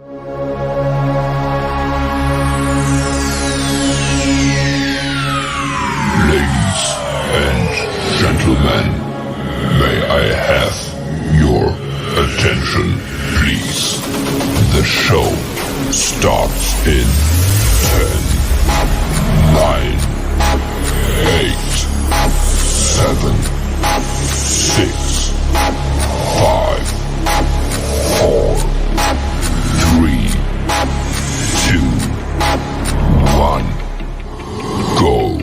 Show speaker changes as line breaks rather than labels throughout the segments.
Ladies and gentlemen, may I have your attention, please? The show starts in 10, 9, 8, 7, 6, 5, 4, 3, 2, 1, go.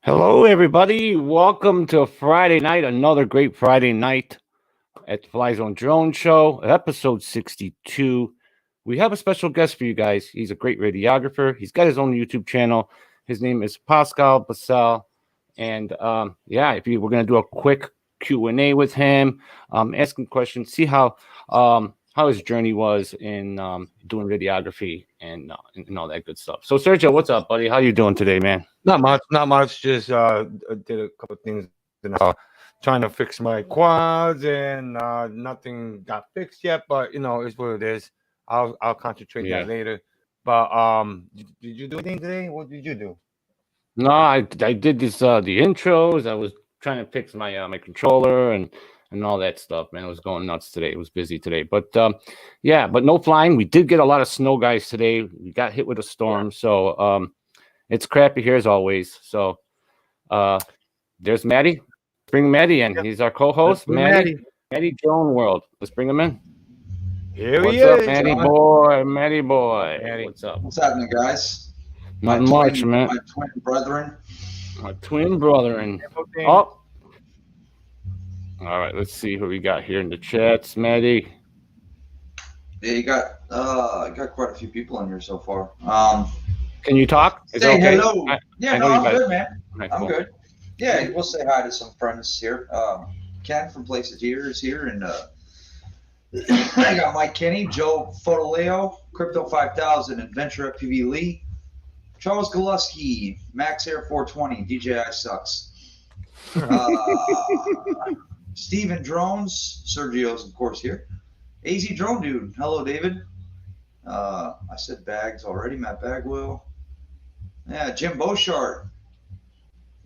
Hello, everybody. Welcome to Friday night, another great Friday night at Flyzone Drone Show, episode 62. We have a special guest for you guys. He's a great videographer. He's got his own YouTube channel. His name is Pascal Basel. And we're going to do a quick Q&A with him, asking questions, see how his journey was in doing videography and all that good stuff. So, Sergio, what's up, buddy? How you doing today, man?
Not much. Just did a couple of things. Trying to fix my quads, and nothing got fixed yet. But it's what it is. I'll concentrate that later. But did you do anything today? What did you do?
No, I did this the intros. I was trying to fix my my controller and all that stuff, man. It was going nuts today. It was busy today. But but no flying. We did get a lot of snow, guys, today. We got hit with a storm, so it's crappy here as always. So there's Maddie. Bring Maddie in. He's our co-host. Maddie Drone World. Let's bring him in.
Here
what's
he
up,
is,
Maddie
John.
boy? Maddie boy.
Maddie.
What's up?
What's happening, guys?
Not much, man.
My twin brethren.
My twin brother. Oh. All right, let's see who we got here in the chats, Maddie.
Yeah, you got quite a few people in here so far.
Can you talk? Is
say
it okay?
hello.
I'm
good, man.
Right,
I'm
cool.
good. Yeah, we'll say hi to some friends here. Ken from Places Here is here, and I got Mike Kenny, Joe Fotoleo, Crypto 5000, Adventure FPV Lee, Charles Goluski, Max Air 420, DJI sucks. Steven Drones, Sergio's of course here. AZ Drone Dude, hello David. I said Bags already, Matt Bagwell. Yeah, Jim Beauchart,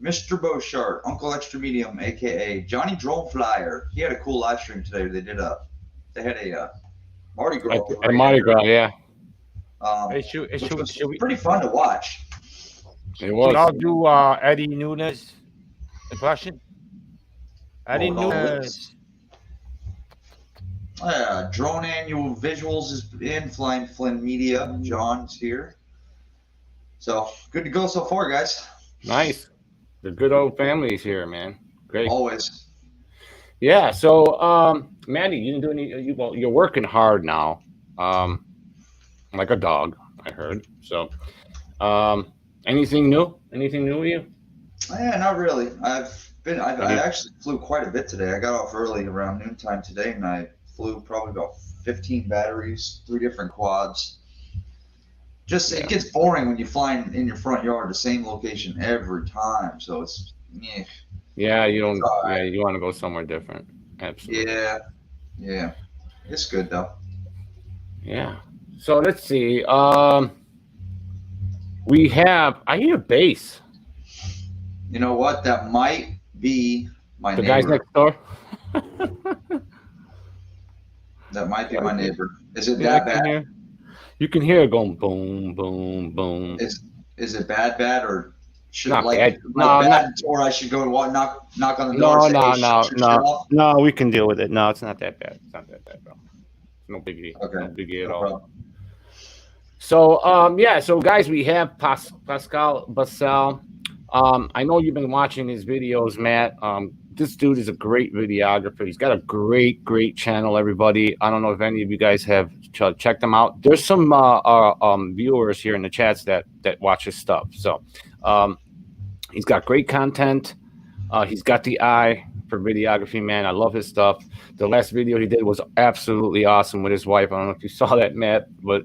Mr. Beauchart, Uncle Extra Medium, aka Johnny Drone Flyer. He had a cool live stream today. They had a Mardi Gras.
A Mardi Gras, yeah.
Which was pretty fun to watch.
It was.
I'll do Eddie Nunes impression. Eddie Nunes.
Drone Annual Visuals is in. Flying Flynn Media. John's here. So good to go so far, guys.
Nice. The good old family's here, man. Great.
Always.
Yeah. So, Maddie, you didn't do any. Well, you're working hard now, like a dog. I heard. So, anything new? Anything new with you?
Yeah, not really. I
Okay.
actually flew quite a bit today. I got off early around noontime today, and I flew probably about 15 batteries, 3 different quads. Just
Yeah.
it gets boring when you fly in your front yard, the same location every time. So it's
Yeah, you don't.
It's all
Yeah,
right.
you want to go somewhere different. Absolutely.
yeah. It's good though.
Yeah. So let's see. We have. I hear bass.
You know what? That might be my
The guys
neighbor.
next door.
That might be my neighbor. Is it
Yeah, I
that
can
bad?
hear. You can hear it going boom, boom, boom.
Is it bad, or should
Not
like
bad.
like
No,
bad, or I should go and knock on the door
no,
and say,
no,
hey,
no,
shut your shit
no,
off?
no. We can deal with it. No, it's not that bad. It's not that bad, bro. No biggie.
Okay,
No biggie at
no
all.
problem.
So, yeah. So, guys, we have Pascal Basel. I know you've been watching his videos, Matt. This dude is a great videographer. He's got a great channel. Everybody, I don't know if any of you guys have checked him out. There's some viewers here in the chats that watch his stuff. So, he's got great content. He's got the eye for videography, man. I love his stuff. The last video he did was absolutely awesome with his wife. I don't know if you saw that, Matt, but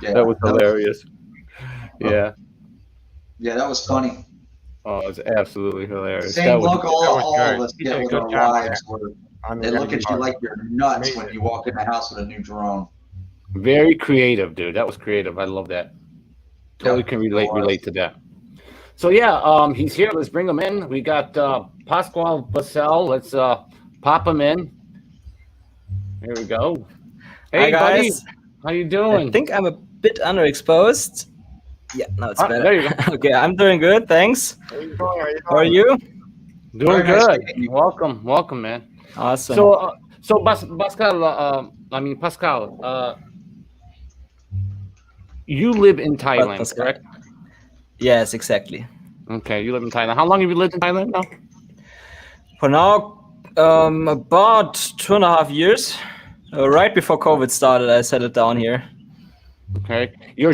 Yeah,
that was hilarious. Yeah.
Yeah, that was funny.
Oh, it's absolutely hilarious.
Same
That was,
look all
good.
of us
He
get
did a
with
good
our
job
wives, where
I mean,
they look at you like you're nuts when
Amazing.
you walk in the house with a new drone.
very creative, dude. That was creative. I love that. Totally
Yep,
can
it was.
relate to that. So yeah, he's here. Let's bring him in. We got Pascal Basel. Let's pop him in. Here we go. Hey,
Hi
buddy.
guys.
How you doing?
I think I'm a bit underexposed. Yeah, now it's better.
There you go.
Okay, I'm doing good, thanks.
How you doing?
How are you?
Doing
Very nice
good.
meeting you.
Welcome, man.
Awesome.
So Pascal, Pascal, you live in Thailand,
Pascal.
correct?
Yes, exactly.
Okay, you live in Thailand. How long have you lived in Thailand now?
For now, about 2.5 years. Right before COVID started, I settled down here.
Okay, you're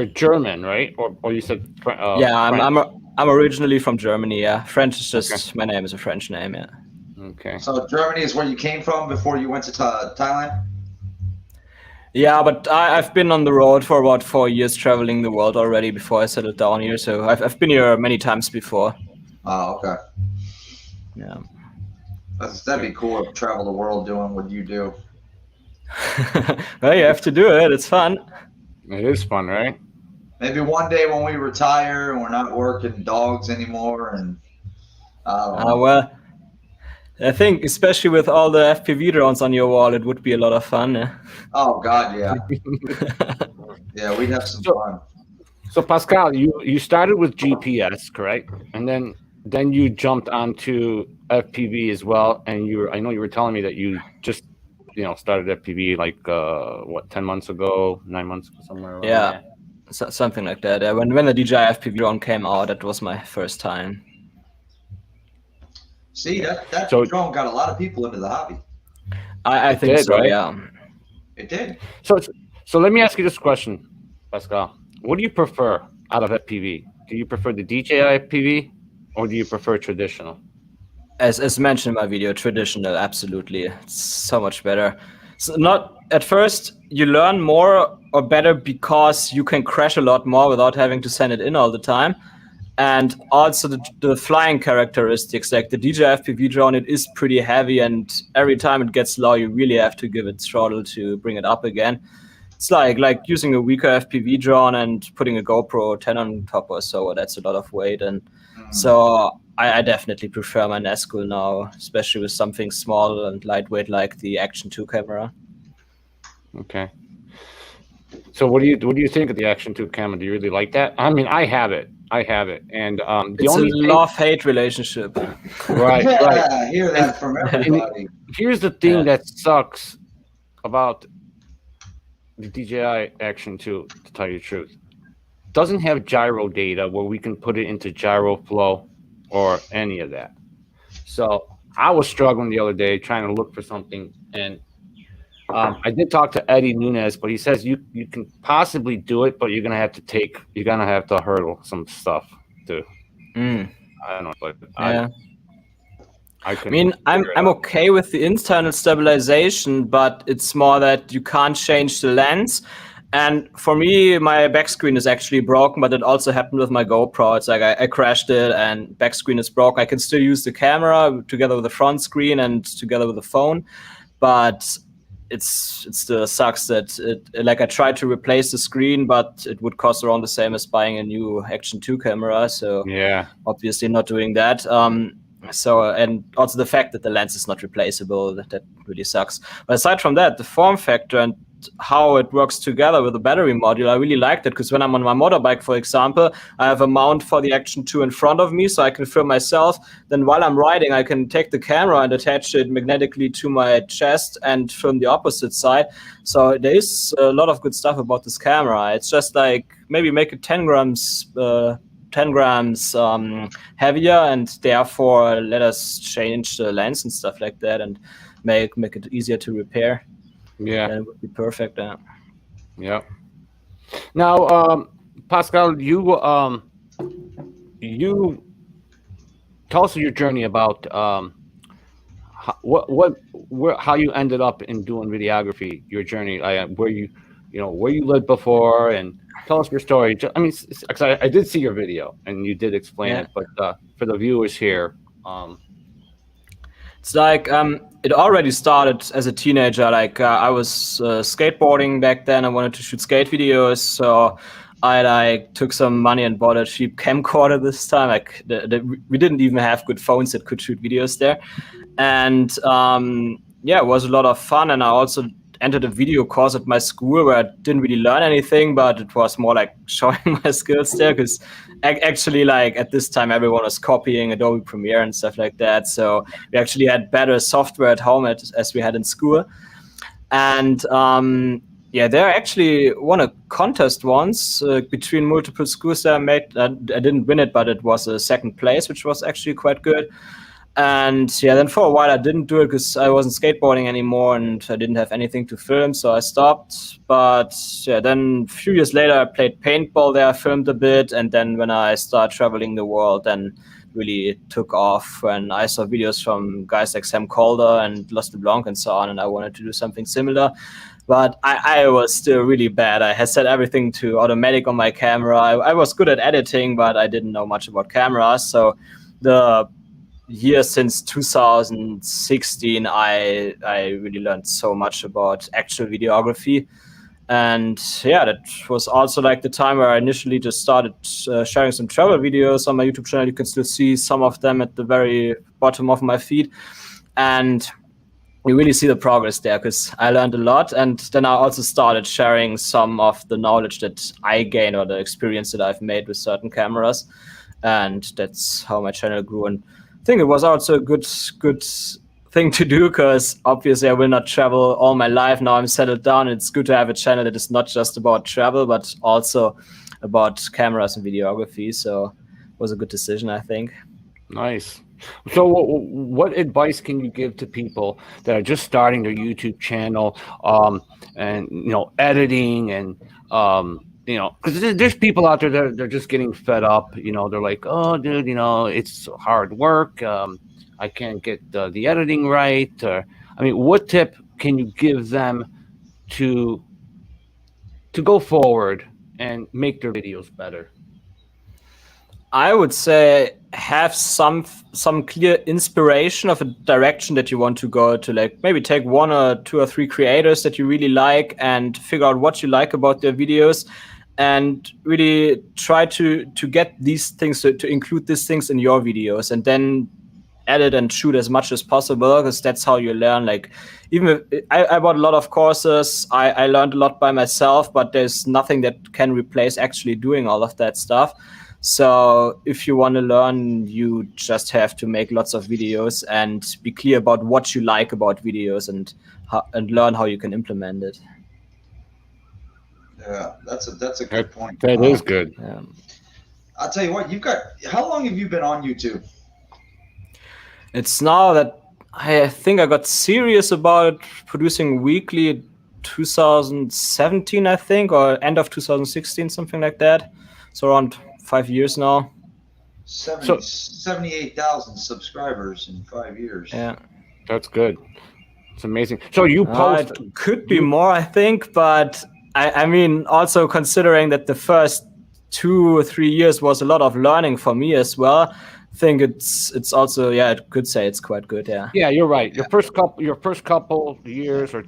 German, right? Or you said
Yeah,
French.
I'm originally from Germany. Yeah, French is just my name is a French name. Yeah.
Okay.
So Germany is where you came from before you went to Thailand?
Yeah, but I've been on the road for about 4 years, traveling the world already before I settled down here. So I've been here many times before.
Oh, okay.
Yeah.
That'd be cool to travel the world doing what you do.
Well, you have to do it. It's fun.
It is fun, right?
Maybe one day when we retire and we're not working dogs anymore, and I don't know.
Well, I think especially with all the FPV drones on your wall, it would be a lot of fun. Yeah.
Oh God, yeah, yeah, we'd have some fun.
So Pascal, you started with GPS, correct? And then you jumped onto FPV as well. And I know you were telling me that you just started FPV like 10 months ago, 9 months ago, somewhere around
Yeah,
there.
something like that. When the DJI FPV drone came out, that was my first time.
See, that
So-
drone got a lot of people into the hobby.
I think
did,
so.
right?
Yeah.
It did.
So let me ask you this question, Pascal. What do you prefer out of FPV? Do you prefer the DJI FPV or do you prefer traditional?
As mentioned in my video, traditional, absolutely. It's so much better. So not at first you learn more or better because you can crash a lot more without having to send it in all the time. And also the flying characteristics, like the DJI FPV drone, it is pretty heavy, and every time it gets low, you really have to give it throttle to bring it up again. It's like using a weaker FPV drone and putting a GoPro 10 on top or so. That's a lot of weight, and so I definitely prefer my Nazgul now, especially with something small and lightweight like the Action 2 camera.
Okay. So what do you think of the Action 2 camera? Do you really like that? I mean, I have it, and the
It's
only
a
thing,
love-hate relationship.
right.
Yeah, I hear that from everybody.
Here's the thing
Yeah.
that sucks about the DJI Action 2, to tell you the truth. doesn't have gyro data where we can put it into gyro flow or any of that. So I was struggling the other day trying to look for something, and I did talk to Eddie Nunez, but he says you can possibly do it, but you're gonna have to hurdle some stuff too. I don't know, but
Yeah.
I
mean, I'm okay with the internal stabilization, but it's more that you can't change the lens. And for me, my back screen is actually broken, but it also happened with my GoPro. It's like I crashed it and back screen is broken. I can still use the camera together with the front screen and together with the phone, but it still sucks that like I tried to replace the screen, but it would cost around the same as buying a new Action 2 camera. So
yeah,
obviously not doing that. So, and also the fact that the lens is not replaceable, that really sucks. But aside from that, the form factor and how it works together with the battery module, I really liked it, because when I'm on my motorbike, for example, I have a mount for the Action 2 in front of me, so I can film myself. Then while I'm riding, I can take the camera and attach it magnetically to my chest and film the opposite side. So there is a lot of good stuff about this camera. It's just like maybe make it 10 grams heavier, and therefore let us change the lens and stuff like that, and make it easier to repair.
Yeah,
then it would be perfect.
Yeah. Now, Pascal, you tell us your journey about how you ended up in doing videography. Your journey, where you lived before, and tell us your story. I mean, cause I did see your video and you did explain it, but for the viewers here,
it's like it already started as a teenager. Like I was skateboarding back then. I wanted to shoot skate videos, so I took some money and bought a cheap camcorder this time. Like we didn't even have good phones that could shoot videos there, and it was a lot of fun. And I also entered a video course at my school where I didn't really learn anything, but it was more like showing my skills there, because actually, like at this time, everyone was copying Adobe Premiere and stuff like that. So we actually had better software at home as we had in school. And they actually won a contest once between multiple schools that I made. I didn't win it, but it was a second place, which was actually quite good. And then for a while I didn't do it because I wasn't skateboarding anymore and I didn't have anything to film, so I stopped. But then a few years later I played paintball there, I filmed a bit, and then when I started traveling the world, then really took off when I saw videos from guys like Sam Calder and Lost LeBlanc and so on, and I wanted to do something similar. But I was still really bad. I had set everything to automatic on my camera. I was good at editing, but I didn't know much about cameras. So the year since 2016, I really learned so much about actual videography. And that was also like the time where I initially just started sharing some travel videos on my YouTube channel. You can still see some of them at the very bottom of my feed. And you really see the progress there, because I learned a lot. And then I also started sharing some of the knowledge that I gained, or the experience that I've made with certain cameras. And that's how my channel grew. And I think it was also a good thing to do, because obviously I will not travel all my life. Now I'm settled down. It's good to have a channel that is not just about travel, but also about cameras and videography. So it was a good decision, I think.
Nice. So what advice can you give to people that are just starting their YouTube channel, and editing, and because there's people out there that they're just getting fed up. They're like, oh, dude, it's hard work. I can't get the editing right. What tip can you give them to go forward and make their videos better?
I would say have some clear inspiration of a direction that you want to go to. Like maybe take 1 or 2 or 3 creators that you really like and figure out what you like about their videos, and really try to get these things, to include these things in your videos, and then edit and shoot as much as possible, because that's how you learn. Like, even if I bought a lot of courses, I learned a lot by myself, but there's nothing that can replace actually doing all of that stuff. So if you want to learn, you just have to make lots of videos and be clear about what you like about videos, and learn how you can implement it.
Yeah, that's a good point.
That is good.
I'll tell you what, how long have you been on YouTube?
It's now that I think I got serious about producing weekly 2017, I think, or end of 2016, something like that. So around 5 years now.
78,000 subscribers in 5 years.
Yeah.
That's good. It's amazing. So you post...
It could be more, I think, but I mean, also considering that the first 2 or 3 years was a lot of learning for me as well. I think it's also, yeah, I could say it's quite good, yeah.
Yeah, you're right. Your first couple years or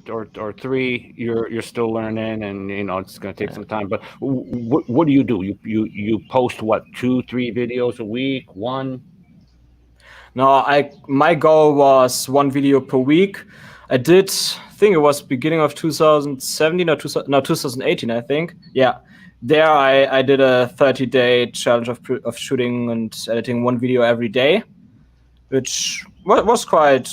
3, you're still learning, and you know it's going to take some time. But what do? You post what, 2-3 videos a week? 1?
No, my goal was 1 video per week. I think it was beginning of 2017 or 2018, I think. Yeah. There I did a 30-day challenge of shooting and editing 1 video every day, which was quite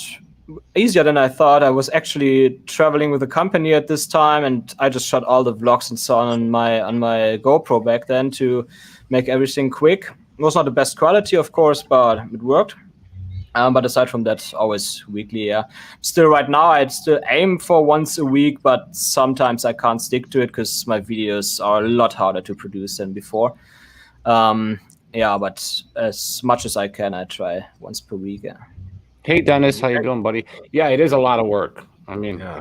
easier than I thought. I was actually traveling with the company at this time, and I just shot all the vlogs and so on my GoPro back then to make everything quick. It was not the best quality, of course, but it worked. But aside from that, always weekly, yeah. Still right now, I'd still aim for once a week, but sometimes I can't stick to it because my videos are a lot harder to produce than before. Yeah, but as much as I can, I try once per week, yeah.
Hey, Dennis, how you doing, buddy? Yeah, it is a lot of work. I mean,
Yeah.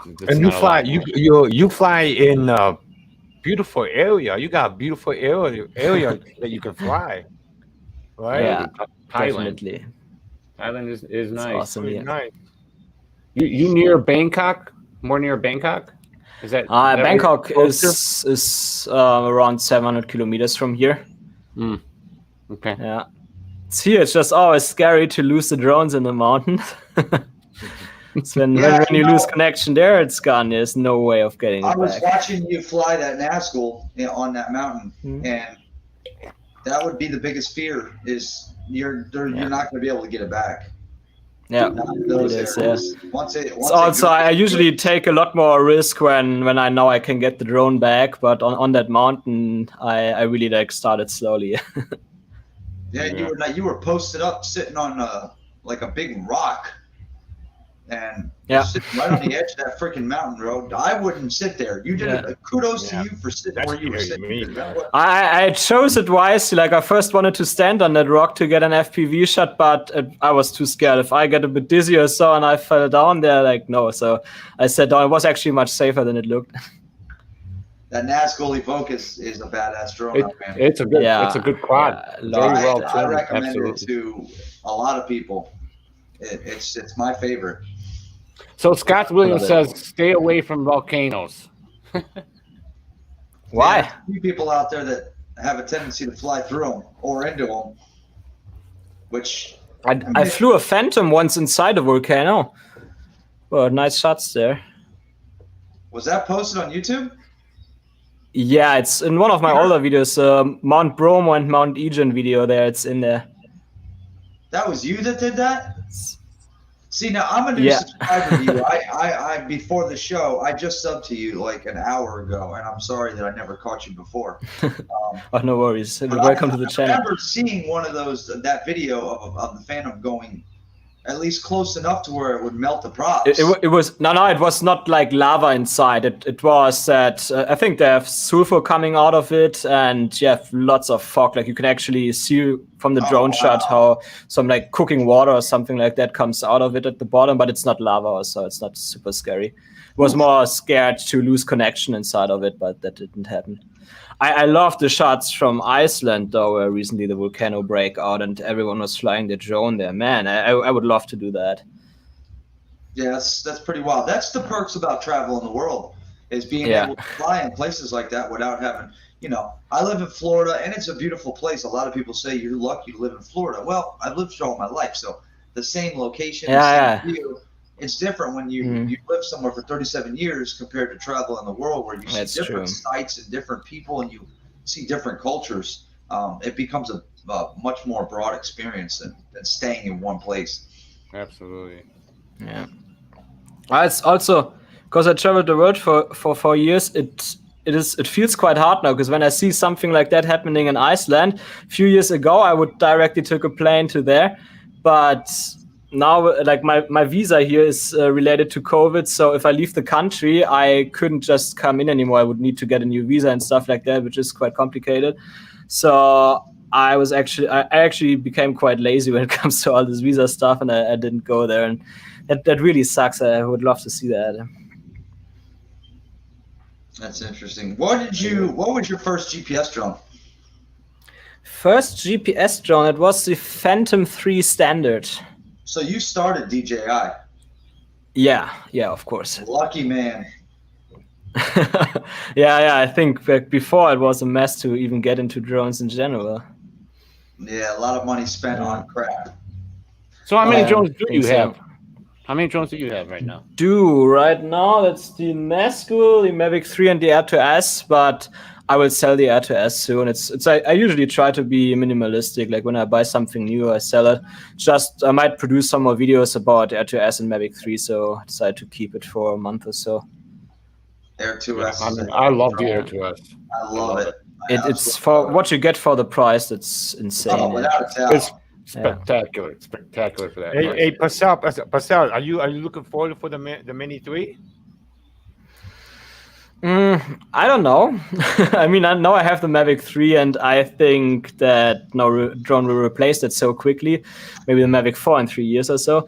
it's
And you
not a
fly,
lot.
you fly in a beautiful area. You got a beautiful area that you can fly, right?
Yeah,
Thailand.
definitely.
Thailand is
It's
nice.
awesome,
Pretty
yeah.
nice.
You near Bangkok? More near Bangkok? Is that
Bangkok
closer?
is around 700 kilometers from here.
Okay.
Yeah. It's here. It's just always scary to lose the drones in the mountain. So when you lose connection there, it's gone. There's no way of getting it
I was
back.
watching you fly that Nazgul on that mountain, and that would be the biggest fear is you're not going to be able to get it back.
Yeah,
Those
it is,
areas.
yeah.
Once
Also, I usually take a lot more risk when I know I can get the drone back, but on that mountain, I really started slowly.
Yeah, you were posted up, sitting on like a big rock, and sitting right on the edge of that freaking mountain road. I wouldn't sit there. You did it. Kudos to you for sitting where you were sitting.
I chose it wisely. Like I first wanted to stand on that rock to get an FPV shot, but I was too scared. If I get a bit dizzy or so and I fell down there, like no. So I sat down. It was actually much safer than it looked.
That Nazgul Evoke is a badass drone. Man.
It's a good quad.
Yeah,
I recommend it to a lot of people. It's my favorite.
So Scott Williams says, stay away from volcanoes.
Why?
There's a few people out there that have a tendency to fly through them or into them, which...
I flew a Phantom once inside a volcano. Well, nice shots there.
Was that posted on YouTube?
Yeah, it's in one of my older videos, Mount Bromo and Mount Egan video there. It's in there.
That was you that did that? See, now I'm a new subscriber to you. I before the show, I just subbed to you like an hour ago, and I'm sorry that I never caught you before.
Oh, no worries. Welcome to the channel.
I remember seeing one of that video of the Phantom going at least close enough to where it would melt the props.
It was it was not like lava inside. It was that I think they have sulfur coming out of it, and you have lots of fog. Like you can actually see from the drone shot how some like cooking water or something like that comes out of it at the bottom, but it's not lava, so it's not super scary. It was more scared to lose connection inside of it, but that didn't happen. I love the shots from Iceland, though, where recently the volcano broke out and everyone was flying the drone there. Man, I would love to do that.
Yeah, that's pretty wild. That's the perks about traveling the world, is being able to fly in places like that without having, I live in Florida, and it's a beautiful place. A lot of people say you're lucky to live in Florida. Well, I've lived here all my life, so the same location, the same view. It's different when you live somewhere for 37 years compared to travel in the world where you see different sites and different people and you see different cultures. It becomes a much more broad experience than staying in one place.
Absolutely.
Yeah. It's also, because I traveled the world for 4 years, it feels quite hard now, because when I see something like that happening in Iceland a few years ago, I would directly take a plane to there. But now, like my visa here is related to COVID, so if I leave the country, I couldn't just come in anymore. I would need to get a new visa and stuff like that, which is quite complicated. So I actually became quite lazy when it comes to all this visa stuff, and I didn't go there, and that really sucks. I would love to see that.
That's interesting. What was your first GPS drone?
First GPS drone, it was the Phantom 3 Standard.
So you started DJI.
Yeah, of course.
Lucky man.
yeah, I think back before it was a mess to even get into drones in general.
Yeah, a lot of money spent on crap.
So how many drones do you
so.
have? How many drones do you have right now?
Right now, that's the Nazgul, the Mavic 3, and the R2S, but I will sell the R2S soon. I usually try to be minimalistic. Like when I buy something new, I sell it. I might produce some more videos about R2S and Mavic 3, so I decided to keep it for a month or so.
Air 2S.
I love the Air 2S.
I love it.
It's for what you get for the price. That's insane.
Oh, without a doubt.
It's spectacular. It's spectacular for that.
Hey, Pascal, are you looking forward for the Mini 3?
I don't know. I mean, now I have the Mavic 3, and I think that no drone will replace that so quickly. Maybe the Mavic 4 in 3 years or so.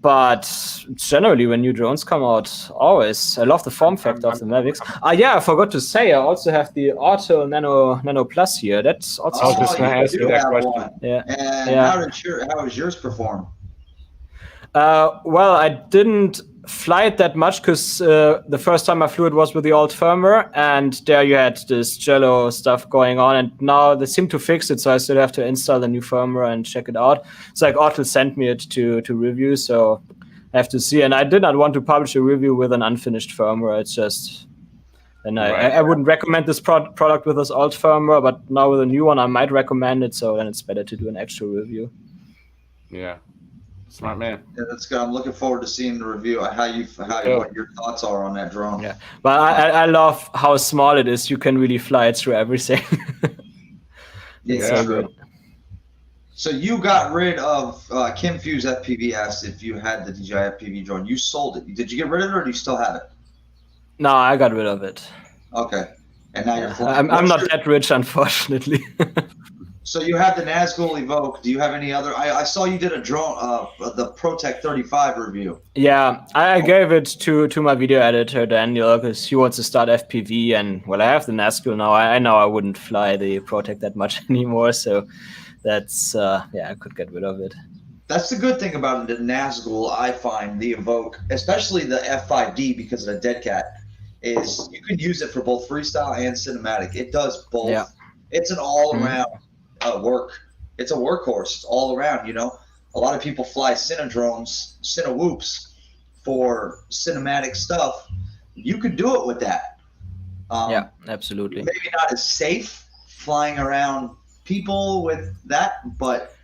But generally, when new drones come out, always I love the form factor of the Mavics. Yeah, I forgot to say, I also have the Auto Nano Plus here. That's also.
I was just going to ask you that question.
One.
Yeah.
And
Yeah.
how does yours perform?
Well, I didn't fly it that much because the first time I flew it was with the old firmware, and there you had this jello stuff going on, and now they seem to fix it, so I still have to install the new firmware and check it out. It's like Otto sent me it to review, so I have to see. And I did not want to publish a review with an unfinished firmware. It's just, and I wouldn't recommend this product with this old firmware, but now with a new one, I might recommend it, so then it's better to do an actual review.
Yeah. Smart man.
Yeah, that's good. I'm looking forward to seeing the review. What your thoughts are on that drone.
Yeah, but I love how small it is. You can really fly it through everything.
Yeah, true. So you got rid of Kim Fuse FPV asked if you had the DJI FPV drone. You sold it. Did you get rid of it, or do you still have it?
No, I got rid of it.
Okay, and now you're flying.
I'm not that rich, unfortunately.
So you have the Nazgul Evoke. Do you have any other? I saw you did a drone, the ProTech 35 review.
Yeah, I gave it to my video editor Daniel because he wants to start FPV, and well, I have the Nazgul now. I know I wouldn't fly the ProTech that much anymore, so that's I could get rid of it.
That's the good thing about the Nazgul. I find the Evoke, especially the F5D, because of the Dead Cat, is you can use it for both freestyle and cinematic. It does both.
Yeah.
It's an all-around. It's a workhorse. It's all around, you know. A lot of people fly Cinedrones, Cinewhoops for cinematic stuff. You could do it with that.
Yeah, absolutely.
Maybe not as safe flying around people with that, but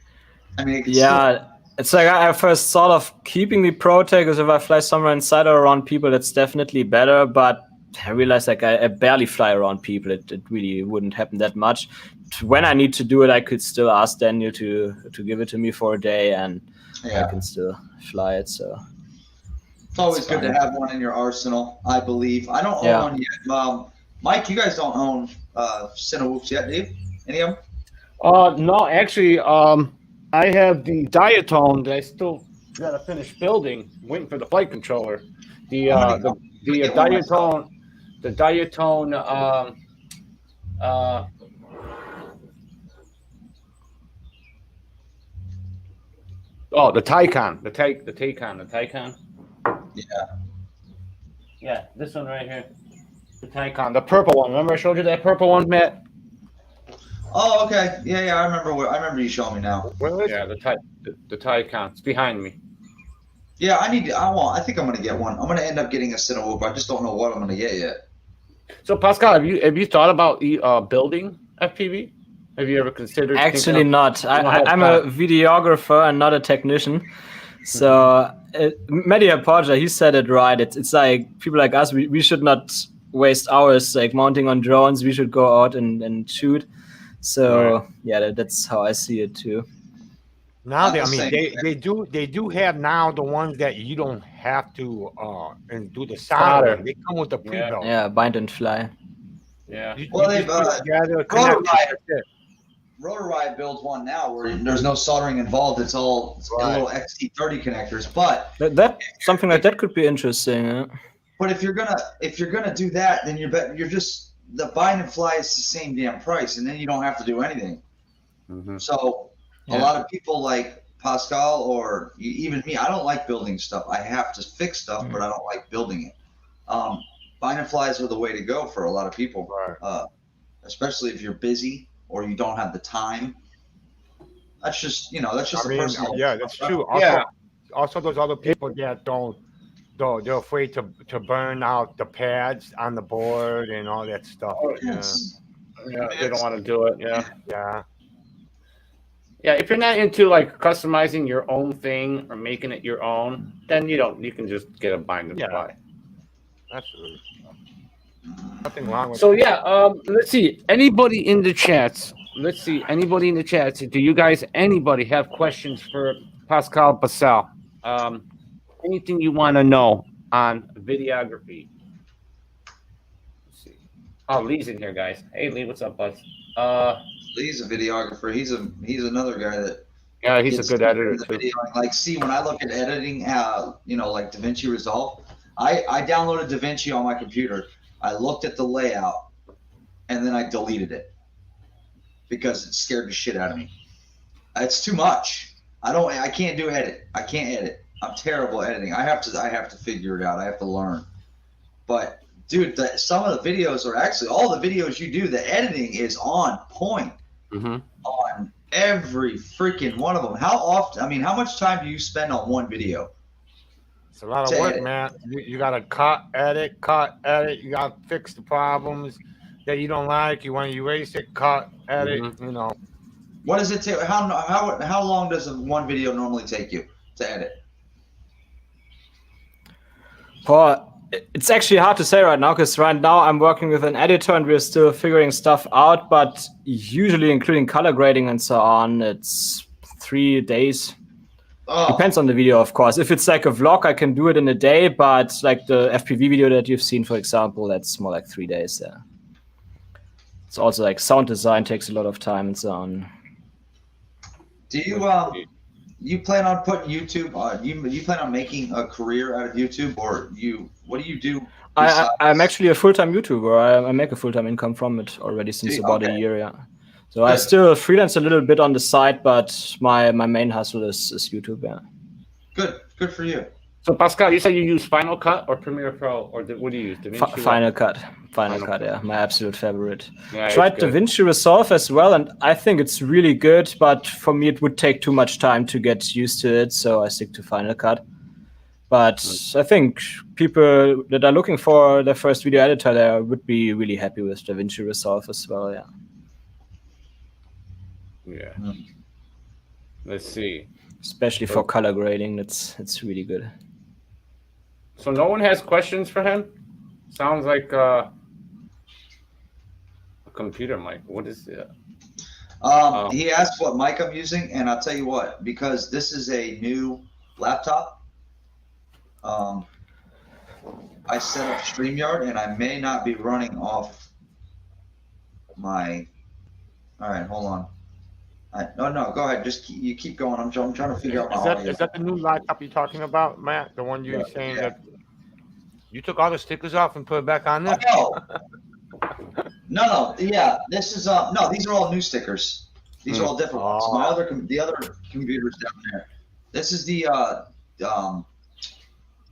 I mean,
it's like I first thought of keeping the ProTech because if I fly somewhere inside or around people, that's definitely better. But I realized like I barely fly around people. It really wouldn't happen that much. When I need to do it, I could still ask Daniel to give it to me for a day, and I can still fly it. So
it's always good to have one in your arsenal, I believe. I don't own one yet. Mike, you guys don't own Cinewhoops yet, do you? Any of them?
No, actually, I have the Diatone that I still got to finish building, waiting for the flight controller. The Diatone. The Diatone. The Taycan. The Taycan. Yeah, this one right here. The Taycan. The purple one. Remember I showed you that purple one, Matt?
Oh, okay. Yeah. I remember you showing me now.
Yeah, the Taycan. It's behind me.
Yeah, I think I'm gonna get one. I'm gonna end up getting a Cinewhoop. I just don't know what I'm gonna get yet.
So Pascal, have you thought about building FPV? Have you ever considered?
Actually, not. I'm a videographer and not a technician. So, Mehdi Apoja, he said it right. It's like people like us. We should not waste hours like mounting on drones. We should go out and shoot. So
Right.
yeah, that's how I see it too.
Now
I'm
they do have now the ones that you don't have to and do the
Solder.
soldering. They come with the
Yeah.
pre-built.
Yeah, bind and fly.
Yeah.
You
Well,
just
they've,
put it together,
Rotor
connect it,
Riot-
that's it.
Rotor Riot builds one now where there's no soldering involved. It's all little XT30 connectors. But
That something like that could be interesting. Yeah?
But if you're gonna do that, then you're just the bind and fly is the same damn price, and then you don't have to do anything.
Mhm.
So a lot of people like Pascal or even me, I don't like building stuff. I have to fix stuff, but I don't like building it. Bind and flies are the way to go for a lot of people, especially if you're busy or you don't have the time. That's just a personal.
Yeah, that's true. Also, those other people that they're afraid to burn out the pads on the board and all that stuff.
Yes.
Yeah, they don't want to do it. Yeah.
Yeah.
Yeah, if you're not into like customizing your own thing or making it your own, then you can just get a bind and fly.
Absolutely. Nothing wrong with
So
that.
yeah, let's see. Anybody in the chats? Do you guys anybody have questions for Pascal Basel? Anything you want to know on videography? Let's see. Oh, Lee's in here, guys. Hey Lee, what's up, bud?
Lee's a videographer. He's another guy that.
Yeah, he's a good editor too.
Like, see, when I look at editing, like DaVinci Resolve, I downloaded DaVinci on my computer. I looked at the layout, and then I deleted it because it scared the shit out of me. It's too much. I can't do edit. I can't edit. I'm terrible at editing. I have to figure it out. I have to learn. But dude, some of the videos are actually all the videos you do. The editing is on point on every freaking one of them. How often? I mean, how much time do you spend on one video?
It's a lot of work, man. You got to cut, edit. You got to fix the problems that you don't like. You want to erase it, cut, edit.
What does it take? How long does one video normally take you to edit?
Well, it's actually hard to say right now because right now I'm working with an editor and we're still figuring stuff out. But usually, including color grading and so on, it's 3 days. Depends on the video, of course. If it's like a vlog, I can do it in a day. But like the FPV video that you've seen, for example, that's more like 3 days. Yeah. It's also like sound design takes a lot of time and so on.
Do you plan on putting YouTube? You plan on making a career out of YouTube, or what do you do?
I'm actually a full-time YouTuber. I make a full-time income from it already since about a year. Yeah. So I still freelance a little bit on the side, but my main hustle is YouTube. Yeah.
Good for you.
So Pascal, you said you use Final Cut or Premiere Pro, or what do you use? DaVinci
Final Cut. Final Cut, yeah, my absolute favorite.
Yeah,
tried DaVinci Resolve as well, and I think it's really good, but for me it would take too much time to get used to it, so I stick to Final Cut. But I think people that are looking for their first video editor there would be really happy with DaVinci Resolve as well, yeah.
Yeah. Let's see.
Especially for color grading, it's really good.
So no one has questions for him? Sounds like a computer mic. What is it?
He asked what mic I'm using, and I'll tell you what, because this is a new laptop, I set up StreamYard, and I may not be running off my. All right, hold on. No, go ahead. You keep going. I'm trying to figure out my audio.
Is that the new laptop you're talking about, Matt? The one you're saying that you took all the stickers off and put it back on there?
No. Yeah, this is no. These are all new stickers. These are all different ones. The other computer's down there. This is the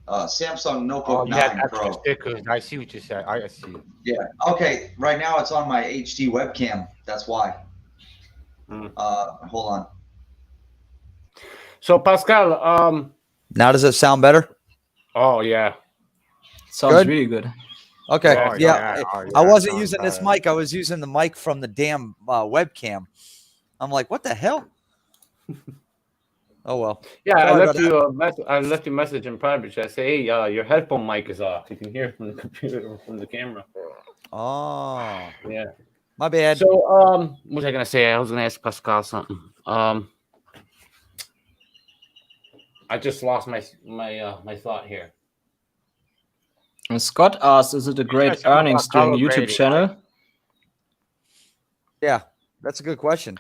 Samsung Notebook 9 Pro.
Stickers. I see what you said. I see.
Yeah. Okay. Right now it's on my HD webcam. That's why. Hold on.
So Pascal,
now does it sound better?
Oh yeah.
Sounds really good.
Okay.
Yeah.
I wasn't using this mic. I was using the mic from the damn webcam. I'm like, what the hell? Oh well.
Yeah, I
Sorry
left
about
you a I left you a message in private chat. Say, hey, your headphone mic is off. You can hear it from the computer or from the camera.
Oh,
Yeah.
my bad.
So, what was I gonna say? I was gonna ask Pascal something. I just lost my thought here.
And Scott asked, "Is it a great
something about
earnings doing a
color
YouTube
grading,
channel?"
Yeah, that's a good question.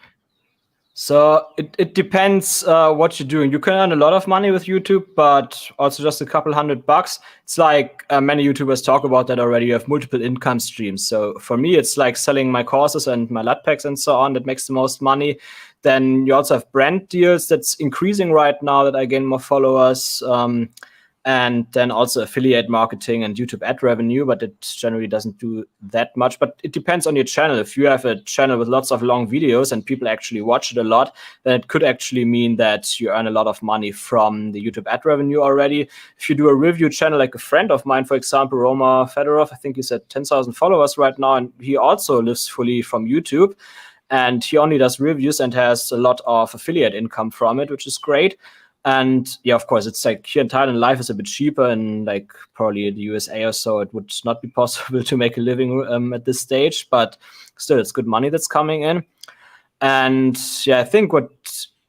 So it depends what you're doing. You can earn a lot of money with YouTube, but also just a couple $100. It's like many YouTubers talk about that already. You have multiple income streams. So for me, it's like selling my courses and my LUT packs and so on that makes the most money. Then you also have brand deals that's increasing right now that I gain more followers. And then also affiliate marketing and YouTube ad revenue, but it generally doesn't do that much. But it depends on your channel. If you have a channel with lots of long videos and people actually watch it a lot, then it could actually mean that you earn a lot of money from the YouTube ad revenue already. If you do a review channel, like a friend of mine, for example, Roma Fedorov, I think he's at 10,000 followers right now, and he also lives fully from YouTube. And he only does reviews and has a lot of affiliate income from it, which is great. And yeah, of course, it's like here in Thailand, life is a bit cheaper, and like probably in the USA or so, it would not be possible to make a living at this stage. But still, it's good money that's coming in. And yeah, I think what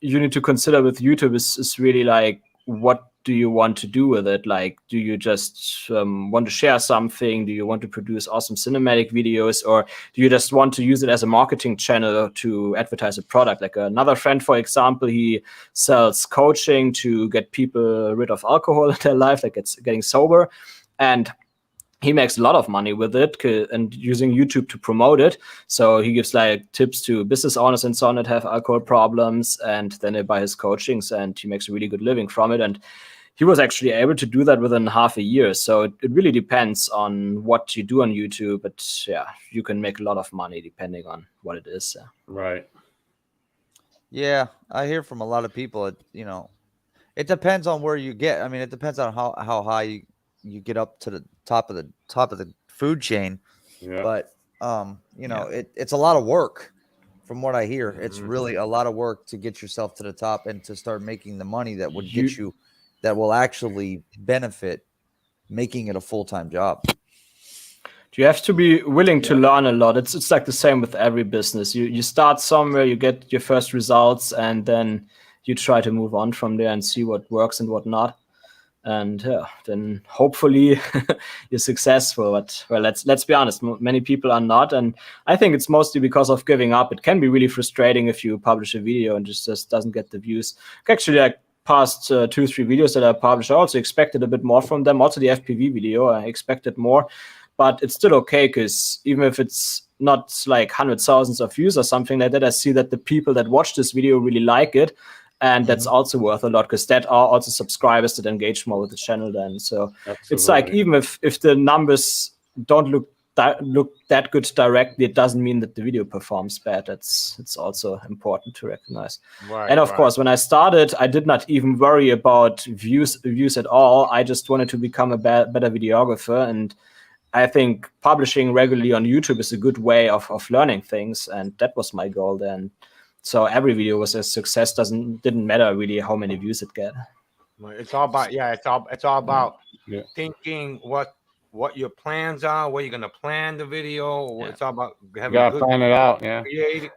you need to consider with YouTube is really like, what do you want to do with it? Like, do you just want to share something? Do you want to produce awesome cinematic videos? Or do you just want to use it as a marketing channel to advertise a product? Like another friend, for example, he sells coaching to get people rid of alcohol in their life, like it's getting sober. And he makes a lot of money with it and using YouTube to promote it. So he gives like tips to business owners and so on that have alcohol problems, and then they buy his coachings and he makes a really good living from it. And he was actually able to do that within half a year. So it really depends on what you do on YouTube. But yeah, you can make a lot of money depending on what it is.
Right.
Yeah, I hear from a lot of people. It depends on where you get. I mean, it depends on how high you get up to the top of the food chain.
Yeah.
But it's a lot of work. From what I hear, it's really a lot of work to get yourself to the top and to start making the money that would get you, that will actually benefit making it a full-time job.
You have to be willing to learn a lot. It's like the same with every business. You start somewhere, you get your first results, and then you try to move on from there and see what works and what not. And then hopefully you're successful. But well, let's be honest, many people are not, and I think it's mostly because of giving up. It can be really frustrating if you publish a video and just doesn't get the views. Actually, like past 2-3 videos that I published, I also expected a bit more from them. Also the FPV video, I expected more, but it's still okay, because even if it's not like hundreds of thousands of views or something like that, I see that the people that watch this video really like it. And that's also worth a lot, because that are also subscribers that engage more with the channel then. So it's like, even if the numbers don't look that good directly, it doesn't mean that the video performs bad. It's also important to recognize.
Right,
and of course, when I started, I did not even worry about views at all. I just wanted to become a better videographer. And I think publishing regularly on YouTube is a good way of learning things. And that was my goal then. So every video was a success. Didn't matter really how many views it get.
It's all about it's all about thinking what your plans are, where you're gonna plan the video. It's all about having
good plan it out.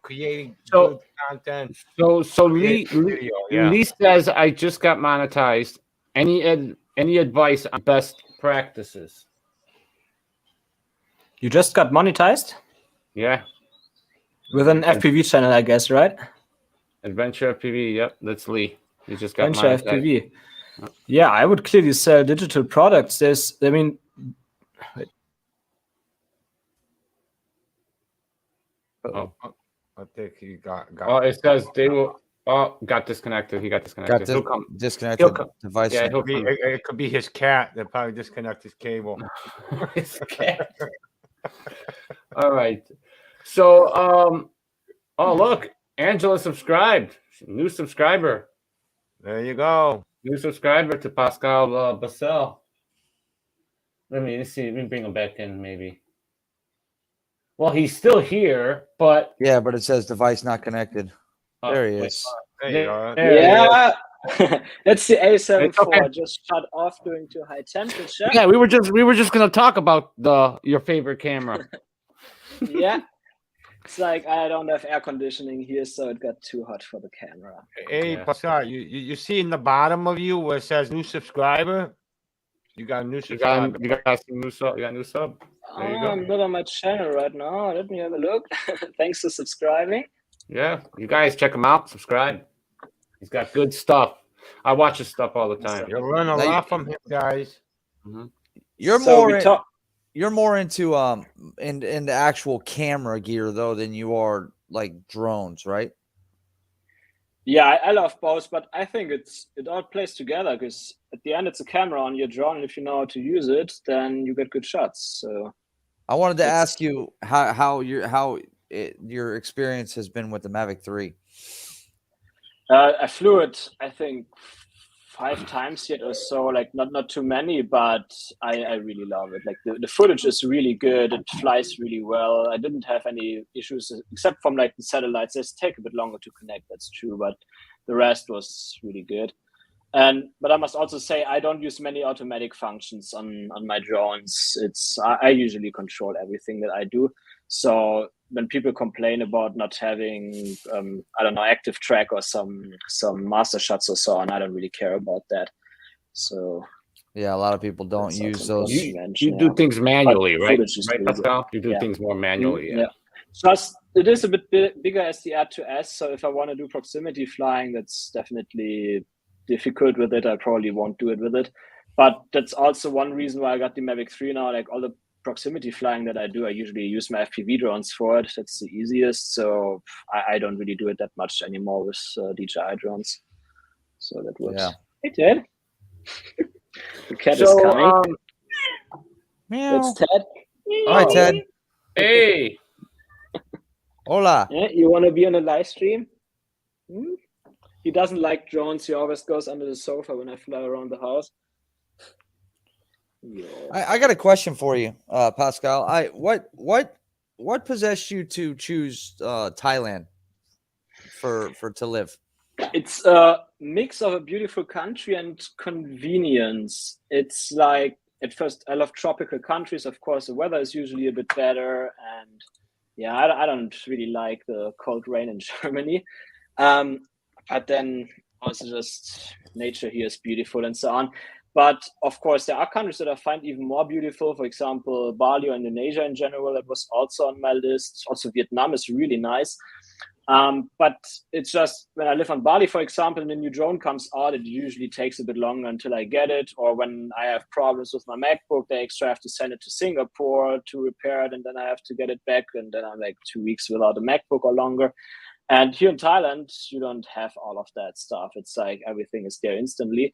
creating
good
content.
So Lee says, I just got monetized. Any advice on best practices?
You just got monetized?
Yeah.
With an FPV channel, I guess, right?
Adventure FPV, yep, that's Lee. You just got
Adventure FPV. Yeah, I would clearly sell digital products. I
think he got.
Oh, it says they will. Oh, got disconnected. He got disconnected. He'll come.
Disconnected device.
Yeah,
it could be his cat that probably disconnect his cable.
His cat. All right. So, oh, look, Angela subscribed. New subscriber.
There you go.
New subscriber to Pascal Basel. Let me see. Let me bring him back in, maybe. Well, he's still here, but
yeah, but it says device not connected. There he is.
There you are.
That's the A74.
It's okay.
Just shut off during too high temperature.
Yeah, we were just gonna talk about your favorite camera.
Yeah. It's like I don't have air conditioning here, so it got too hot for the camera.
Hey,
Yeah.
Pascal, you see in the bottom of you where it says new subscriber? You got a new subscriber.
You got some new sub. You got a new sub. There you go.
I'm not on my channel right now. Let me have a look. Thanks for subscribing.
Yeah, you guys check him out. Subscribe. He's got good stuff. I watch his stuff all the time.
You'll learn a lot from him, guys.
Mm-hmm.
You're
So
more
we talk-
you're more into in the actual camera gear though than you are like drones, right?
Yeah, I love both, but I think it all plays together because at the end it's a camera on your drone, and if you know how to use it, then you get good shots. So
I wanted to ask you how your experience has been with the Mavic 3.
I flew it, I think, 5 times yet or so, like not too many, but I really love it. Like the footage is really good. It flies really well. I didn't have any issues except from like the satellites. They take a bit longer to connect. That's true, but the rest was really good. But I must also say I don't use many automatic functions on my drones. I usually control everything that I do. So when people complain about not having I don't know, active track or some master shots or so on, I don't really care about that. So
yeah, a lot of people don't use those.
You do things manually, right? Right, Pascal? You do
Yeah.
things more manually. Yeah.
Plus, it is a bit bigger as the R2S. So if I want to do proximity flying, that's definitely difficult with it. I probably won't do it with it. But that's also one reason why I got the Mavic 3 now. Like all the proximity flying that I do, I usually use my FPV drones for it. That's the easiest. So I don't really do it that much anymore with DJI drones. So that works.
Yeah.
Hey, Ted. The cat is coming.
Meow.
That's Ted.
Hi, Ted.
Hey.
Hola.
Yeah, you want to be on a live stream? He doesn't like drones. He always goes under the sofa when I fly around the house. Yeah.
I got a question for you, Pascal. What possessed you to choose Thailand for to live?
It's a mix of a beautiful country and convenience. It's like, at first, I love tropical countries. Of course, the weather is usually a bit better. And yeah, I don't really like the cold rain in Germany. But then also just nature here is beautiful and so on. But of course, there are countries that I find even more beautiful. For example, Bali or Indonesia in general, that was also on my list. Also, Vietnam is really nice. But it's just when I live on Bali, for example, and a new drone comes out, it usually takes a bit longer until I get it. Or when I have problems with my MacBook, they extra have to send it to Singapore to repair it, and then I have to get it back. And then I'm like 2 weeks without a MacBook or longer. And here in Thailand, you don't have all of that stuff. It's like everything is there instantly.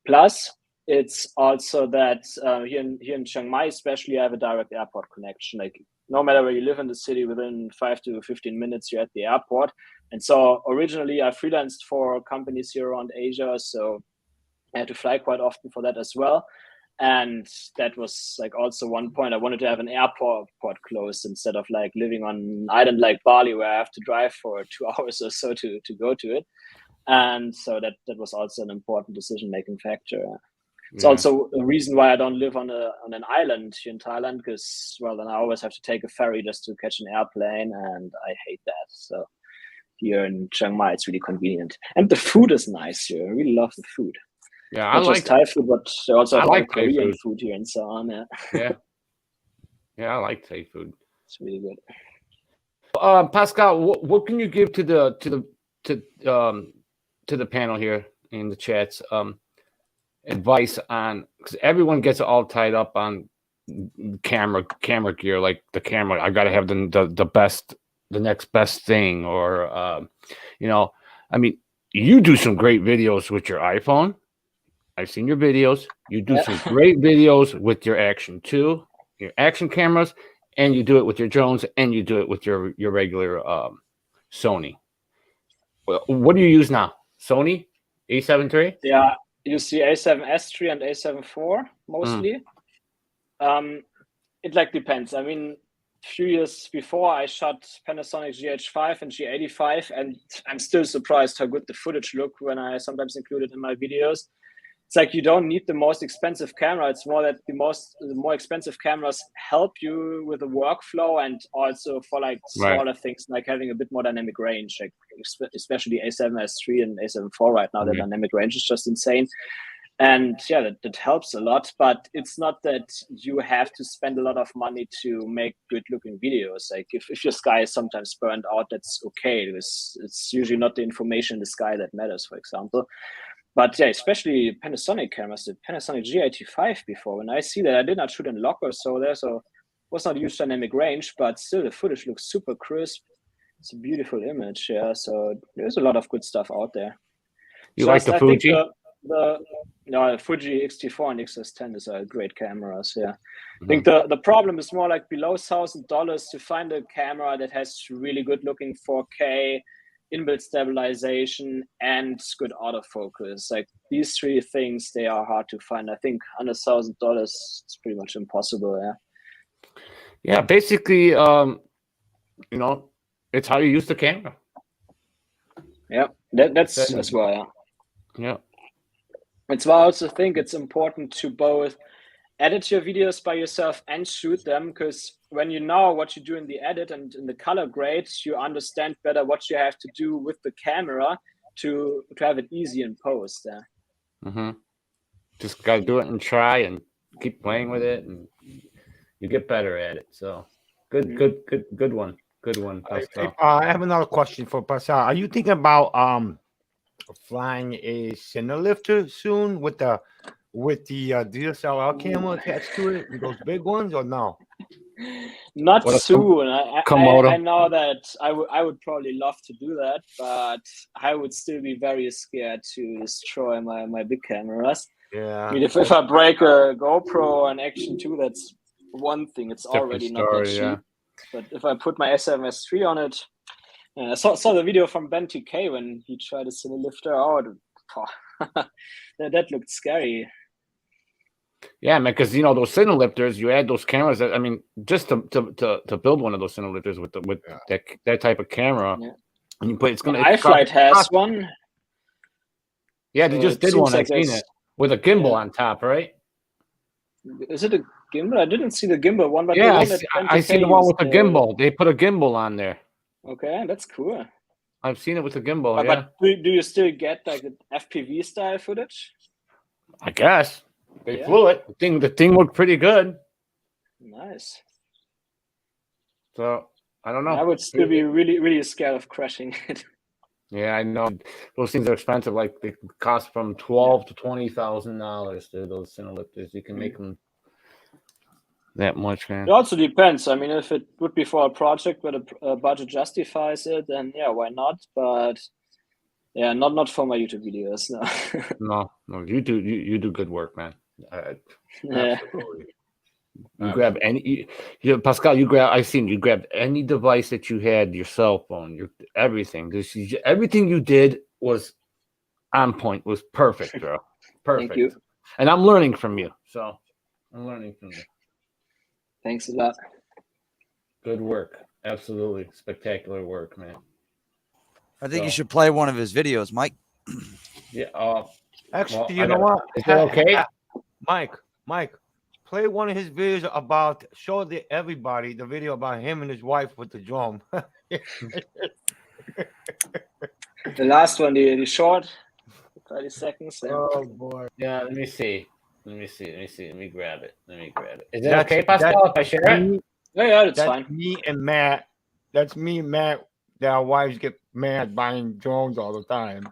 Plus, it's also that here in Chiang Mai, especially, I have a direct airport connection. Like no matter where you live in the city, within 5 to 15 minutes, you're at the airport. And so originally, I freelanced for companies here around Asia, so I had to fly quite often for that as well. And that was like also one point. I wanted to have an airport close instead of like living on an island like Bali where I have to drive for 2 hours or so to go to it. And so that was also an important decision-making factor. It's also a reason why I don't live on an island here in Thailand, because, well, then I always have to take a ferry just to catch an airplane, and I hate that. So here in Chiang Mai, it's really convenient. And the food is nice here. I really love the food.
Yeah,
Not just Thai food, but they also have
like
Korean food here and so on.
Yeah. Yeah, I like Thai food.
It's really good.
Pascal, what can you give to the panel here in the chats? Advice on, because everyone gets all tied up on camera gear, like the camera. I got to have the next best thing, or I mean, you do some great videos with your iPhone. I've seen your videos. You do some great videos with your Action 2, your action cameras, and you do it with your drones, and you do it with your regular Sony. What do you use now? Sony A7 III?
Yeah. You see A7S III and A7 IV mostly. It like depends. I mean, few years before, I shot Panasonic GH5 and G85, and I'm still surprised how good the footage look when I sometimes include it in my videos. It's like you don't need the most expensive camera. It's more that the more expensive cameras help you with the workflow, and also for like smaller things like having a bit more dynamic range, like especially A7S3 and A7 IV right now. The dynamic range is just insane. And yeah, that helps a lot, but it's not that you have to spend a lot of money to make good looking videos. Like if your sky is sometimes burned out, that's okay. It's usually not the information in the sky that matters, for example. But yeah, especially Panasonic cameras, the Panasonic G85 before, when I see that, I did not shoot in lock or so there, so it was not huge dynamic range, but still the footage looks super crisp. It's a beautiful image, yeah. So there's a lot of good stuff out there.
You like the Fuji?
The Fuji X-T4 and XS10 are great cameras, yeah. I think the problem is more like below $1,000 to find a camera that has really good looking 4K, inbuilt stabilization, and good autofocus. Like these three things, they are hard to find. I think under $1,000, it's pretty much impossible, yeah.
Yeah, basically, you know, it's how you use the camera.
Yeah, that's as well, yeah.
Yeah.
That's why I also think it's important to both edit your videos by yourself and shoot them, because when you know what you do in the edit and in the color grade, you understand better what you have to do with the camera to have it easy in post.
Just gotta do it and try and keep playing with it, and you get better at it. So good one. Good one, Pascal.
I have another question for Pascal. Are you thinking about flying a center lifter soon with the DSLR camera attached to it, those big ones, or no?
Not soon. I know that I would probably love to do that, but I would still be very scared to destroy my big cameras.
Yeah.
I mean, if I break a GoPro or an Action 2, that's one thing. It's already not that cheap. Yeah. But if I put my A7S3 on it, I saw the video from Ben TK when he tried a cine lifter. That looked scary.
Yeah, man, because you know those cine lifters, you add those cameras. That, I mean, just to build one of those cine lifters with that type of camera, and you put
iFlight has one.
Yeah, they just did one. I've seen it with a gimbal on top, right?
Is it a gimbal? I didn't see the gimbal one, but
yeah, I see the one with the gimbal. They put a gimbal on there.
Okay, that's cool.
I've seen it with the gimbal.
But do you still get like the FPV style footage?
I guess they flew it. The thing looked pretty good.
Nice.
So I don't know.
I would still be really scared of crashing it.
Yeah, I know those things are expensive. Like they cost from $12,000 to $20,000. Those cine lifters. You can make them that much, man.
It also depends. I mean, if it would be for a project where the budget justifies it, then yeah, why not? But yeah, not for my YouTube videos.
No. No, you do good work, man.
Yeah.
You grab any, Pascal. I seen you grabbed any device that you had, your cell phone, everything. Everything you did was on point. Was perfect, bro. Perfect.
Thank you.
And I'm learning from you. So I'm learning from you.
Thanks a lot.
Good work. Absolutely spectacular work, man.
I think you should play one of his videos, Mike.
Yeah.
Actually, you know what?
Is that okay?
Mike, play one of his videos about everybody the video about him and his wife with the drone.
The last one, the short, 30 seconds. Yeah.
Oh boy.
Yeah. Let me see. Let me grab it. Is it okay, Pascal, if I share it?
Yeah, that's fine.
Me and Matt. That's me and Matt. That our wives get mad buying drones all the time.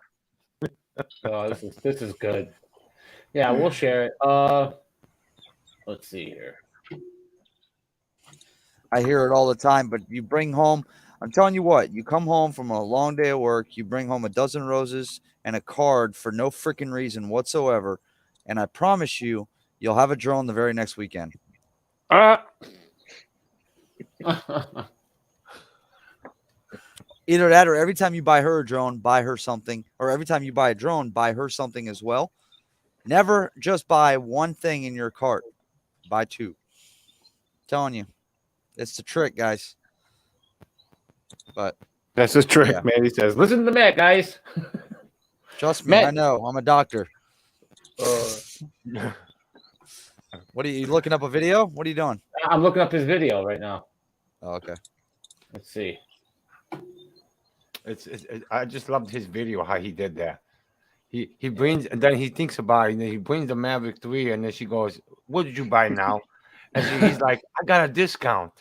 Oh, this is good. Yeah, we'll share it. Let's see here.
I hear it all the time, but you bring home, I'm telling you what, you come home from a long day of work, you bring home a dozen roses and a card for no freaking reason whatsoever, and I promise you, you'll have a drone the very next weekend. Either that or every time you buy her a drone, buy her something, or every time you buy a drone, buy her something as well. Never just buy one thing in your cart. Buy two. I'm telling you. It's the trick, guys. But
That's his trick,
Yeah.
man. He says, "Listen to Matt, guys."
trust me,
Matt-
I know. I'm a doctor. What are you looking up a video? What are you doing?
I'm looking up his video right now.
Oh, okay.
Let's see.
I just loved his video how he did that. He brings and then he thinks about it, and then he brings the Maverick 3 and then she goes, "What did you buy now?" And he's like, "I got a discount."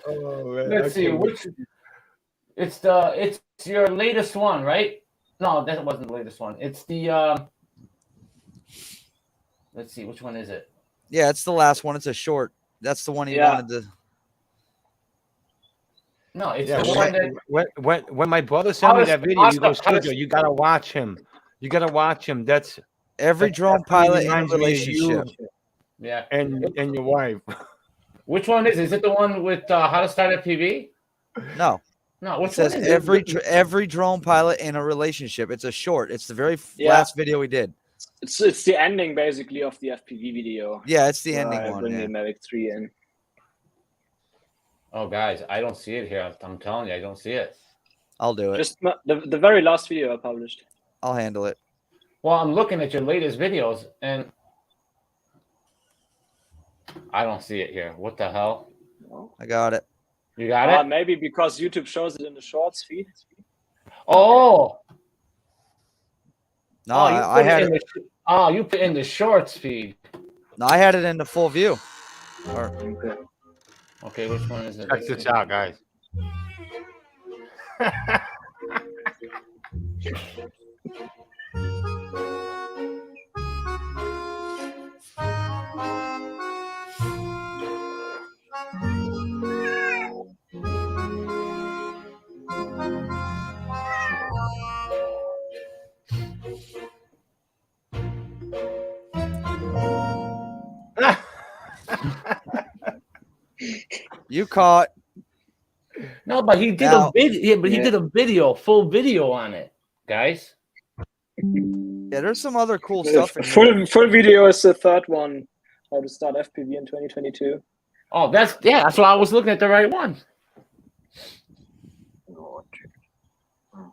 Oh, man,
Let's see which. It's your latest one, right? No, that wasn't the latest one. It's the. Let's see, which one is it?
Yeah, it's the last one. It's a short. That's the one he
Yeah.
wanted to.
No, it's
Yeah,
the one that.
when my brother sent me
How
that
does-
video, he
how does-
goes,
how does-
"Sergio, you gotta watch him. You gotta watch him. That's
Every
that
drone
definitely
pilot in a
reminds me of
relationship.
you
Yeah.
and your wife."
Which one is? Is it the one with how to start FPV?
No,
No,
it
which
says
one is it?
every drone pilot in a relationship. It's a short. It's the very
Yeah.
last video we did.
It's the ending basically of the FPV video.
Yeah, it's the
where
ending
I
one.
bring
Yeah.
the Mavic 3 in.
Oh, guys, I don't see it here. I'm telling you, I don't see it.
I'll do it.
Just the very last video I published.
I'll handle it.
Well, I'm looking at your latest videos, and I don't see it here. What the hell?
I got it.
You got it?
Maybe because YouTube shows it in the shorts feed.
Oh,
No,
oh,
I had it.
you put in the shorts feed.
No, I had it in the full view. Or,
Okay.
Okay, which one is it?
Check this out, guys.
you caught.
No, but he did
Now-
a vid. Yeah, but he
Yeah.
did a video, full video on it, guys.
Yeah, there's some other cool stuff in here.
Full video is the third one. How to start FPV in 2022.
Oh, that's why I was looking at the right one.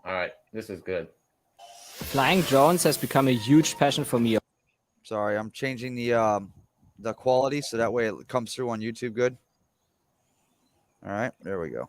All right, this is good.
Flying drones has become a huge passion for me.
Sorry, I'm changing the quality so that way it comes through on YouTube good. All right, there we go.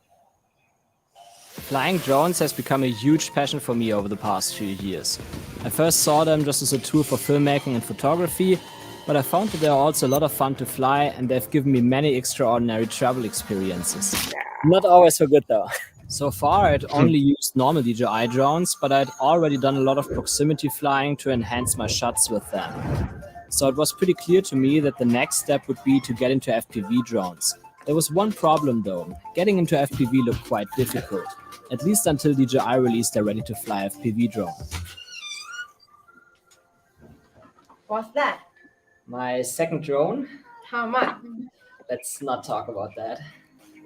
Flying drones has become a huge passion for me over the past few years. I first saw them just as a tool for filmmaking and photography, but I found that they're also a lot of fun to fly and they've given me many extraordinary travel experiences. Not always so good though. So far, I'd only used normal DJI drones, but I'd already done a lot of proximity flying to enhance my shots with them. So it was pretty clear to me that the next step would be to get into FPV drones. There was one problem though. Getting into FPV looked quite difficult, at least until DJI released their ready-to-fly FPV drone.
What's that?
My second drone?
How much?
Let's not talk about that.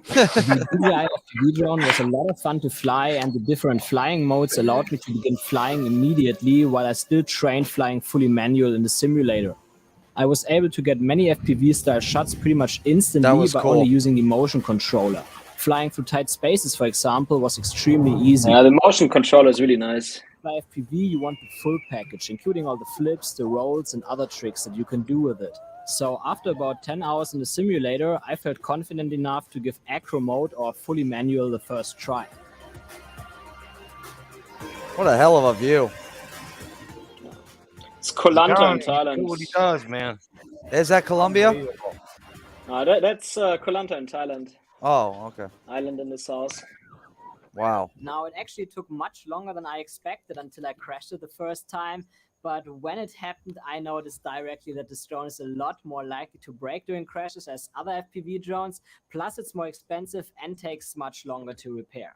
The DJI FPV drone was a lot of fun to fly, and the different flying modes allowed me to begin flying immediately while I still trained flying fully manual in the simulator. I was able to get many FPV-style shots pretty much instantly
That was
by
cool.
only using the motion controller. Flying through tight spaces, for example, was extremely easy.
Yeah, the motion controller is really nice.
By FPV, you want the full package, including all the flips, the rolls, and other tricks that you can do with it. So after about 10 hours in the simulator, I felt confident enough to give acro mode or fully manual the first try.
What a hell of a view.
It's Koh Lanta in
Do
Thailand.
what he does, man.
Is that Colombia?
That's Koh Lanta in Thailand.
Oh, okay.
Island in the south.
Wow.
Now, it actually took much longer than I expected until I crashed it the first time. But when it happened, I noticed directly that this drone is a lot more likely to break during crashes as other FPV drones. Plus, it's more expensive and takes much longer to repair.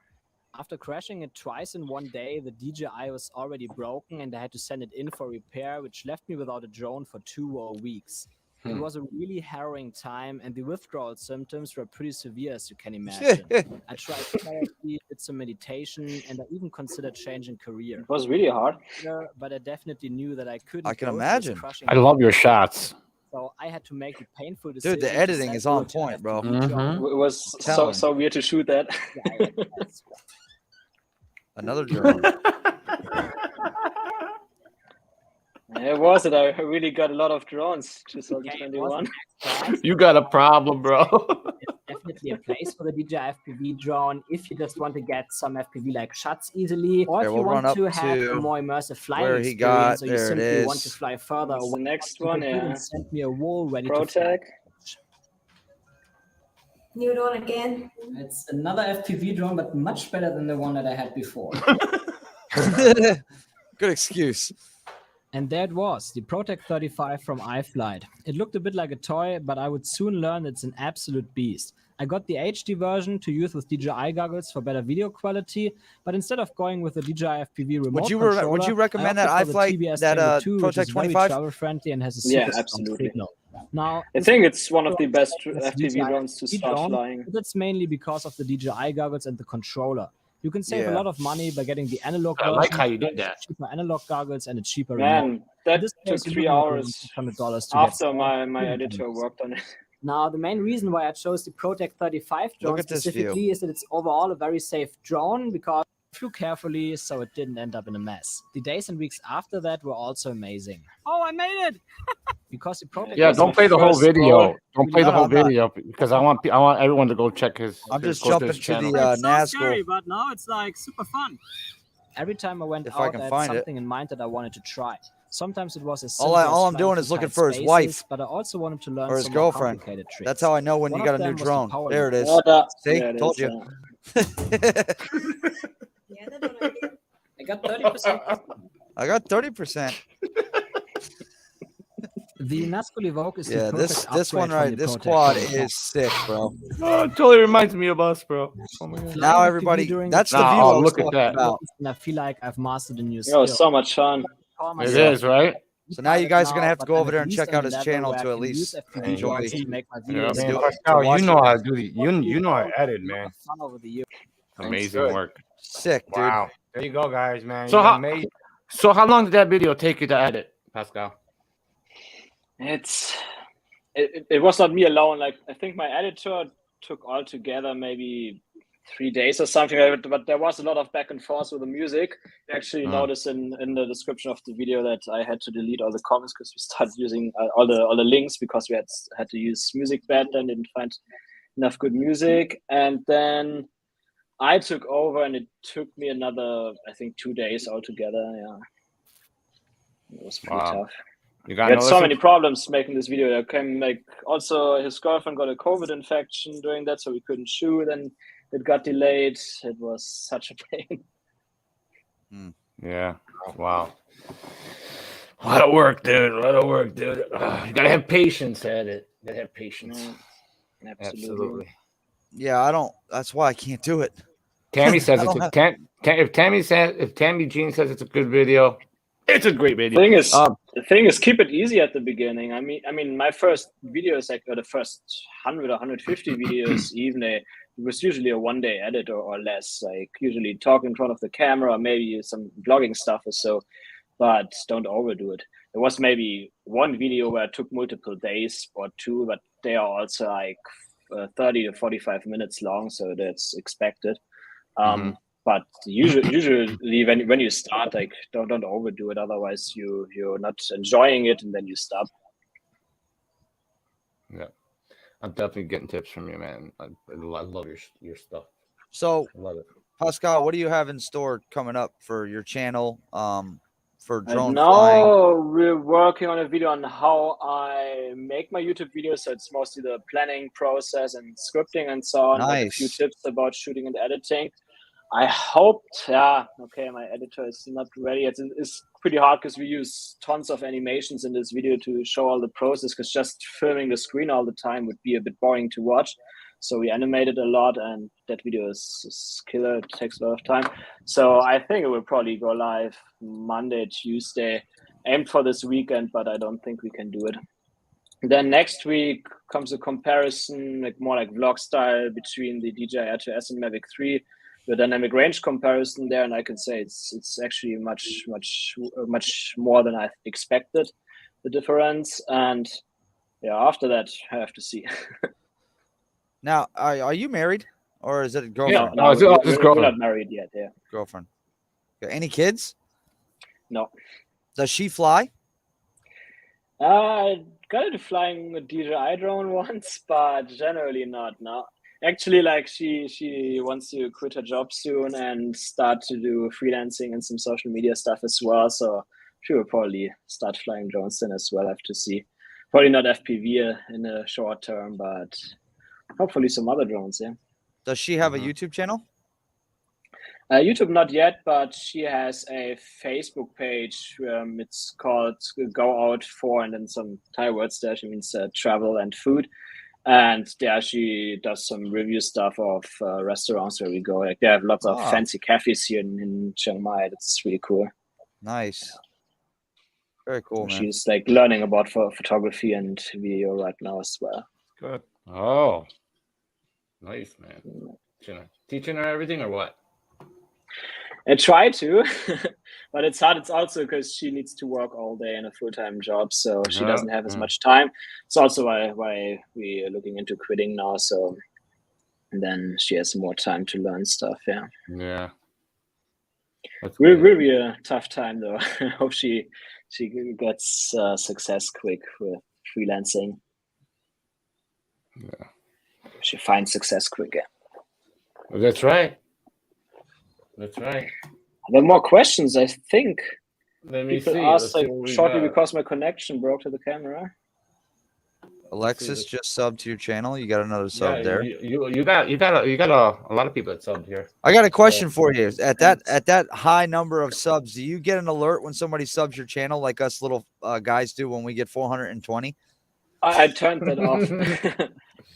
After crashing it twice in one day, the DJI was already broken and I had to send it in for repair, which left me without a drone for 2 more weeks. It was a really harrowing time, and the withdrawal symptoms were pretty severe, as you can imagine. I tried therapy, did some meditation, and I even considered changing career.
It was really hard.
But I definitely knew that I couldn't.
I can
go through this
imagine.
crushing
I love your shots.
so So I had to make the painful
Dude,
decision.
the
to
editing
send
is on
over to
point, bro.
FPV drone.
It was
Telling.
so weird to shoot that.
Yes.
Another drone.
It was it. I really got a lot of drones.
Okay, it
2021.
wasn't max
You got a problem, bro.
It's definitely a place for the DJI FPV drone if you just want to get some FPV like shots easily, or
Okay,
if
we'll
you
run
want
up
to have
to
a more immersive flying
where he got-
experience, or you
there it
simply want to
is.
fly further
What's the
away.
next
You
one?
can put
Yeah.
and send me a wall ready to fly.
ProTech.
New drone again.
It's another FPV drone, but much better than the one that I had before.
Good excuse.
And there it was, the ProTech 35 from iFlight. It looked a bit like a toy, but I would soon learn it's an absolute beast. I got the HD version to use with DJI goggles for better video quality, but instead of going with the DJI FPV remote
Would you
controller,
recommend
I
that
opted for the
iFlight,
TBS
that
Tango 2, which
ProTech
is very
25?
travel friendly and has a
Yeah,
super strong
absolutely.
signal. Now,
I think it's one of the best FPV drones to
DJI
start
drone,
flying.
but that's mainly because of the DJI goggles and the controller. You can save a
Yeah.
lot of money by getting the analog
I
version.
like how you did that.
Cheaper analog goggles and a cheaper remote.
Man, that
In this
took
case, you're
3
looking at around
hours
$600 to get
after
started.
my editor worked on it.
Now, the main reason why I chose the ProTech 35 drone
Look at this
specifically
view.
is that it's overall a very safe drone because it flew carefully, so it didn't end up in a mess. The days and weeks after that were also amazing. Oh, I made it! Because the ProTech
Yeah,
That's
don't
my
play the whole
first
video.
goal.
Don't play
No,
the whole
I'm not.
video because I want everyone to go check his.
I'm just
go to
jumping
his
to
channel.
the
It's so
Nazgul.
scary, but now it's like super fun. Every time I went
If I
out,
can
I had
find it.
something in mind that I wanted to try. Sometimes it was as
All
simple
I'm
as
doing
flying
is looking
through
for
tight
his wife
spaces, but I also wanted to learn
or his
some more
girlfriend.
complicated tricks.
That's how I know when
One
you
of
got a
them
new
was the
drone.
power
There it
loop.
is. See,
Yeah, it
told
is,
you.
The other drone again.
I got 30%.
I got 30%.
The Nazgul Evoke is
Yeah,
the
this
perfect
one
upgrade from
right,
the
this
ProTech
quad
35.
is sick, bro.
Oh, it totally reminds me of us, bro. Oh my God.
Now
Flying
everybody,
FPV during
that's the
Nah,
view
oh,
I was
look at
talking
that.
about.
and I feel like I've mastered a new
It
skill.
was so much fun.
Call
It
myself
is, right?
So now you guys are gonna
now,
have to
but
go
I'm
over there
at
and
least
check
on
out
the
his
level
channel
where I
to at
can
least
use FPV
enjoy.
drones to make my
Yeah.
videos.
Man,
Man,
to
Pascal,
watch
you know
it.
how to do the you know how to edit, man.
Fun over the years.
Amazing
good.
work.
Sick, dude.
Wow. There you go, guys, man.
So
You
how-
made
So how long did that video take you to edit, Pascal?
It was not me alone. Like, I think my editor took altogether maybe 3 days or something like that, but there was a lot of back and forth with the music. You actually notice in the description of the video that I had to delete all the comments because we started using all the links because we had to use music bed and didn't find enough good music. And then I took over, and it took me another, I think, 2 days altogether. Yeah, it was pretty
Wow.
tough.
You
We
got
had
no
so many problems making this video. There came, like, also his girlfriend got a COVID infection during that, so we couldn't shoot, and it got delayed. It was such a pain.
Yeah. Wow. A lot of work, dude. A lot of work, dude. You gotta have patience at it. You gotta have patience.
Yeah,
Absolutely.
Yeah, I don't. That's why I can't do it.
Tammy says
I
it's
don't
a if Tammy Jean says it's a good video, it's a great video.
The thing is, keep it easy at the beginning. I mean, my first videos, like, or the first 100 or 150 videos, even it was usually a 1 day edit or less. Like, usually talk in front of the camera, or maybe some vlogging stuff or so. But don't overdo it. There was maybe one video where it took multiple days or two, but they are also like 30 to 45 minutes long, so that's expected. But usually when you start, like, don't overdo it. Otherwise, you're not enjoying it, and then you stop.
Yeah, I'm definitely getting tips from you, man. I love your stuff.
So,
I love it.
Pascal, what do you have in store coming up for your channel? For drone
Now
flying.
we're working on a video on how I make my YouTube videos. So it's mostly the planning process and scripting and so on. Like, a few
Nice.
tips about shooting and editing. I hoped, my editor is not ready. It's pretty hard because we use tons of animations in this video to show all the process, because just filming the screen all the time would be a bit boring to watch. So we animated a lot, and that video is killer. It takes a lot of time. So I think it will probably go live Monday, Tuesday, aimed for this weekend, but I don't think we can do it. Then next week comes a comparison, like more like vlog style, between the DJI R2S and Mavic 3. The dynamic range comparison there, and I can say it's actually much more than I expected, the difference. And yeah, after that, I have to see.
Now, are you married or is it a
Yeah.
girlfriend?
No, it's his
we're
girlfriend.
not married yet. Yeah.
Girlfriend. Okay, any kids?
No.
Does she fly?
I got into flying a DJI drone once, but generally not. No. Actually, like she wants to quit her job soon and start to do freelancing and some social media stuff as well. So she will probably start flying drones then as well. I have to see. Probably not FPV in the short term, but hopefully some other drones. Yeah.
Does she have a YouTube channel?
YouTube not yet, but she has a Facebook page. It's called Go Out For, and then some Thai words there. She means travel and food. And there she does some review stuff of restaurants where we go. Like they have lots of fancy cafes here in Chiang Mai. That's really cool.
Nice. Very cool, man.
She's like learning about photography and video right now as well.
Good. Oh, nice, man. Teaching her everything or what?
I try to, but it's hard. It's also because she needs to work all day in a full-time job, so she doesn't have as much time. It's also why we are looking into quitting now. So and then she has more time to learn stuff. Yeah.
Yeah.
Will be a tough time though. I hope she gets success quick with freelancing.
Yeah.
She finds success quick. Yeah.
That's right. That's right.
There are more questions, I think.
Let me
People
see.
asked like shortly
got.
because my connection broke to the camera.
Alexis just subbed to your channel. You got another sub
Yeah,
there.
you got a lot of people that subbed here.
I got a question for you. At that high number of subs, do you get an alert when somebody subs your channel like us little guys do when we get 420?
I turned that off.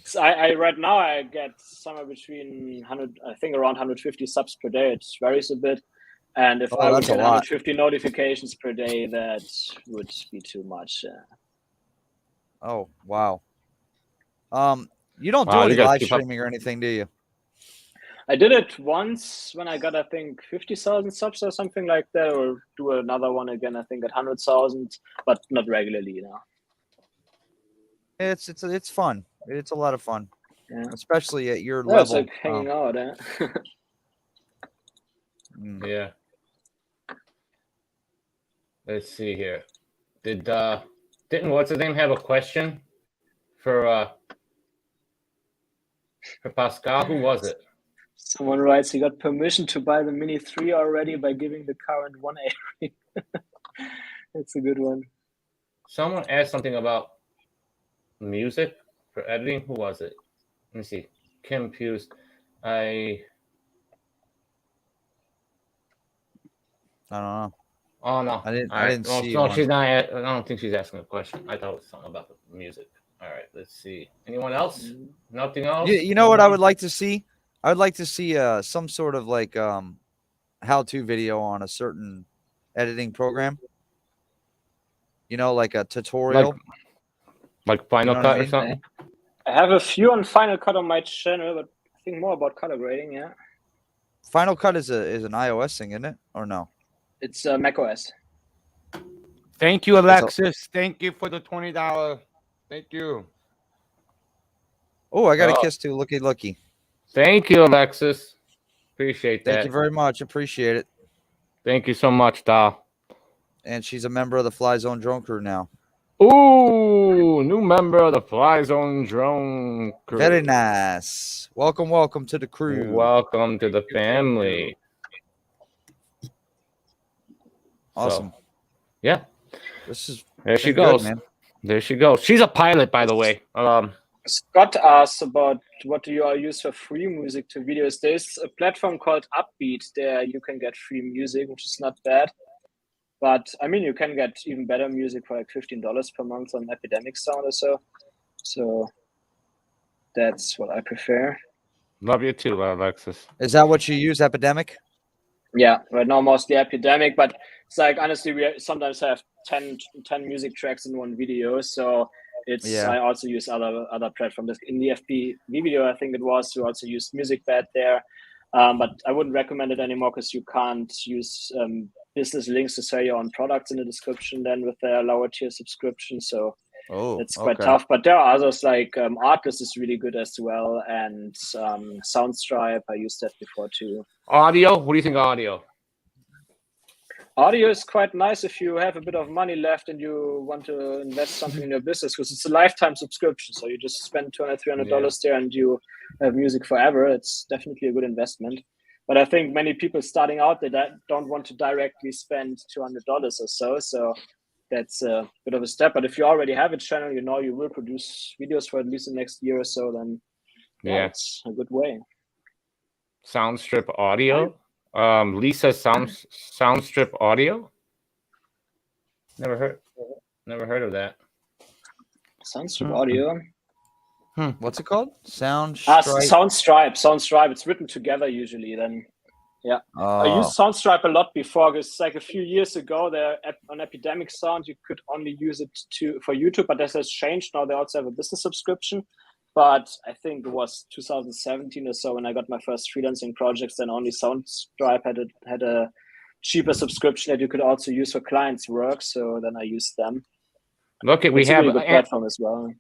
So I right now I get somewhere between 100, I think around 150 subs per day. It varies a bit. And if I would get 150 notifications per day, that would be too much.
Oh, wow. You don't do any live streaming or anything, do you?
I did it once when I got, I think, 50,000 subs or something like that, or do another one again, I think at 100,000, but not regularly, you know.
It's fun. It's a lot of fun, especially at your
Yeah,
level.
it's like hanging out.
Yeah. Let's see here. Didn't what's his name have a question for Pascal? Who was it?
Someone writes he got permission to buy the Mini 3 already by giving the current 1A. That's a good one.
Someone asked something about music for editing. Who was it? Let me see. Kim Hughes. I
don't know.
Oh no,
I didn't see.
No, she's not. I don't think she's asking a question. I thought it was something about the music. All right, let's see. Anyone else? Nothing else?
You know what I would like to see? I would like to see some sort of like how-to video on a certain editing program. You know, like a tutorial.
Like Final Cut or something?
I have a few on Final Cut on my channel, but I think more about color grading, yeah.
Final Cut is an iOS thing, isn't it? Or no?
It's macOS.
Thank you, Alexis. Thank you for the $20. Thank you.
Oh, I got a kiss too. Looky.
Thank you, Alexis. Appreciate that.
Thank you very much. Appreciate it.
Thank you so much, Doll.
And she's a member of the Flyzone Drone crew now.
Ooh, new member of the Flyzone Drone crew.
Very nice. Welcome to the crew.
Welcome to the family.
Awesome.
So, yeah.
There
she goes.
Good, man.
There she goes. She's a pilot, by the way.
Scott asked about what do you all use for free music to videos. There's a platform called Upbeat. There you can get free music, which is not bad. But I mean, you can get even better music for like $15 per month on Epidemic Sound or so. So that's what I prefer.
Love you too, Alexis.
Is that what you use, Epidemic?
Yeah, right now mostly Epidemic, but it's like honestly we sometimes have 10 music tracks in one video, so it's I also use other platforms. In the FPV video, I think it was, we also used MusicBed there, but I wouldn't recommend it anymore because you can't use business links to sell your own products in the description then with their lower tier subscription. So
Oh,
It's quite
okay.
tough. But there are others like Artlist is really good as well, and Soundstripe. I used that before too.
Audio? What do you think of audio?
Audio is quite nice if you have a bit of money left and you want to invest something in your business, because it's a lifetime subscription. So you just spend $200, $300 there and you have music forever. It's definitely a good investment. But I think many people starting out, they don't want to directly spend $200 or so. So that's a bit of a step. But if you already have a channel, you know you will produce videos for at least the next year or so, then it's a good way.
Soundstrip Audio. Lisa Soundstrip Audio. Never heard of that.
Soundstrip Audio.
What's it called? Soundstripe.
Soundstripe. It's written together usually. Then, I used Soundstripe a lot before, because like a few years ago, there on Epidemic Sound you could only use it for YouTube, but this has changed now. They also have a business subscription. But I think it was 2017 or so when I got my first freelancing projects. Then only Soundstripe had a cheaper subscription that you could also use for clients' work. So then I used them.
Look, we
It's a
have
really good platform as well.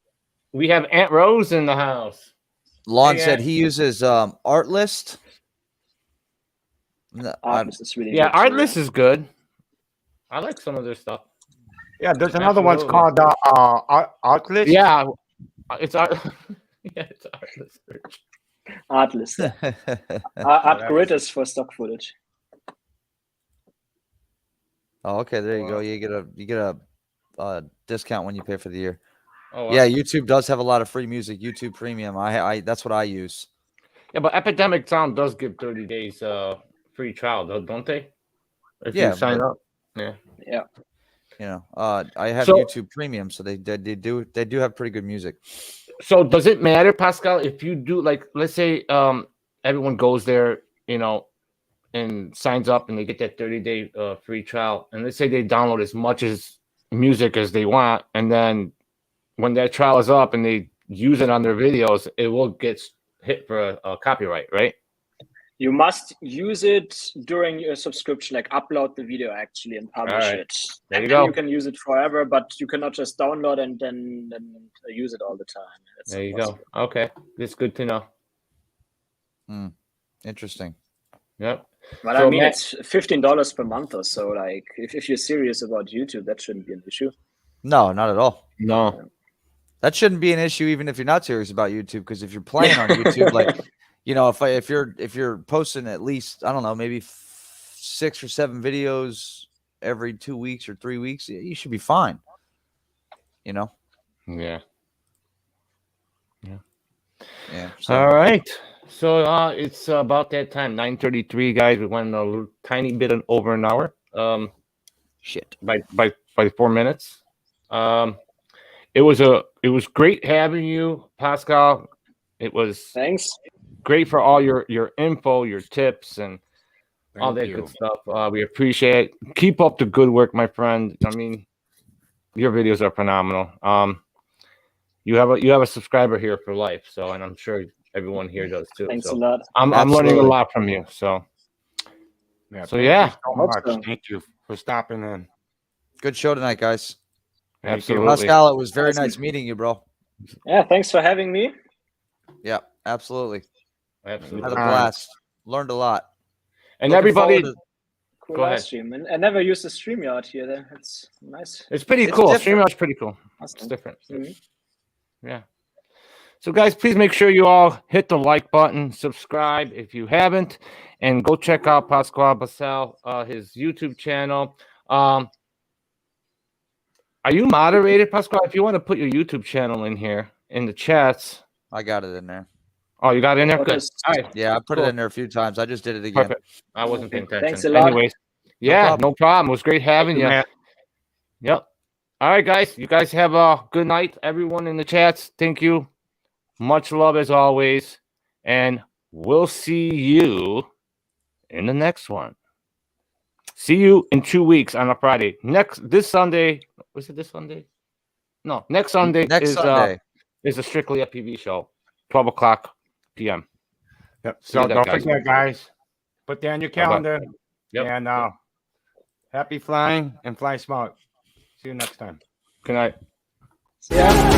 We have Aunt Rose in the house.
Lon said he uses Artlist. No,
Artlist is really
good Artlist
too,
is good. I like some of their stuff.
Yeah, there's another one's called Artlist.
Yeah, it's Art. Yeah, it's Artlist.
Artlist. Artgrid is for stock footage.
Oh, okay. There you go. You get a discount when you pay for the year.
Oh, wow.
Yeah, YouTube does have a lot of free music. YouTube Premium. I that's what I use.
Yeah, but Epidemic Sound does give 30 days free trial, though, don't they? If you sign up. Yeah.
Yeah.
You know, I have YouTube Premium, so they do have pretty good music.
So does it matter, Pascal, if you do, like, let's say everyone goes there, you know, and signs up and they get that 30-day free trial, and let's say they download as much as music as they want, and then when that trial is up and they use it on their videos, it will get hit for a copyright, right?
You must use it during your subscription, like upload the video actually and publish it.
There you
and
go.
Then you can use it forever, but you cannot just download and then use it all the time. That's
there you go. Okay, that's good to know.
Interesting.
Yep.
But so I mean, it's $15 per month or so. Like, if you're serious about YouTube, that shouldn't be an issue.
No, not at all.
No,
that shouldn't be an issue, even if you're not serious about YouTube. Because if you're playing on YouTube, like, you know, if you're posting at least, I don't know, maybe 6 or 7 videos every 2 weeks or 3 weeks, you should be fine. You know.
Yeah.
So.
All right. So it's about that time, 9:33, guys. We went a little, tiny bit over an hour.
Shit.
By 4 minutes. It was great having you, Pascal. It was
thanks.
Great for all your info, your tips, and all that good stuff. We appreciate it. Keep up the good work, my friend. I mean, your videos are phenomenal. You have a subscriber here for life, so, and I'm sure everyone here does too.
Thanks
so
a lot.
I'm learning a lot from you. So
yeah.
So yeah.
Thank you for stopping in.
Good show tonight, guys.
Absolutely.
Pascal, it was very nice meeting you, bro.
Yeah, thanks for having me.
Yeah, absolutely.
Absolutely.
Had a blast. Learned a lot.
And
Looking
everybody,
cool
go
live
ahead.
stream. And I never used the StreamYard here. It's nice.
It's pretty cool. StreamYard's pretty cool.
Awesome.
It's different. Yeah. So guys, please make sure you all hit the like button, subscribe if you haven't, and go check out Pascal Basel, his YouTube channel. Are you moderated, Pascal? If you want to put your YouTube channel in here in the chats.
I got it in there.
Oh, you got it in there? Good. All right.
Yeah, I put it in there a few times. I just did it again.
Perfect. I wasn't paying attention.
Thanks a lot.
Anyways, yeah, no problem. It was great having you.
Man.
Yep. All right, guys. You guys have a good night. Everyone in the chats, thank you. Much love as always. And we'll see you in the next one. See you in 2 weeks on a Friday. This Sunday. Was it this Sunday? No, next Sunday is a Strictly FPV show. 12 o'clock p.m.
Yep. So don't forget, guys. Put that on your calendar.
Yep.
And happy flying and fly smart. See you next time.
Good night.
See ya.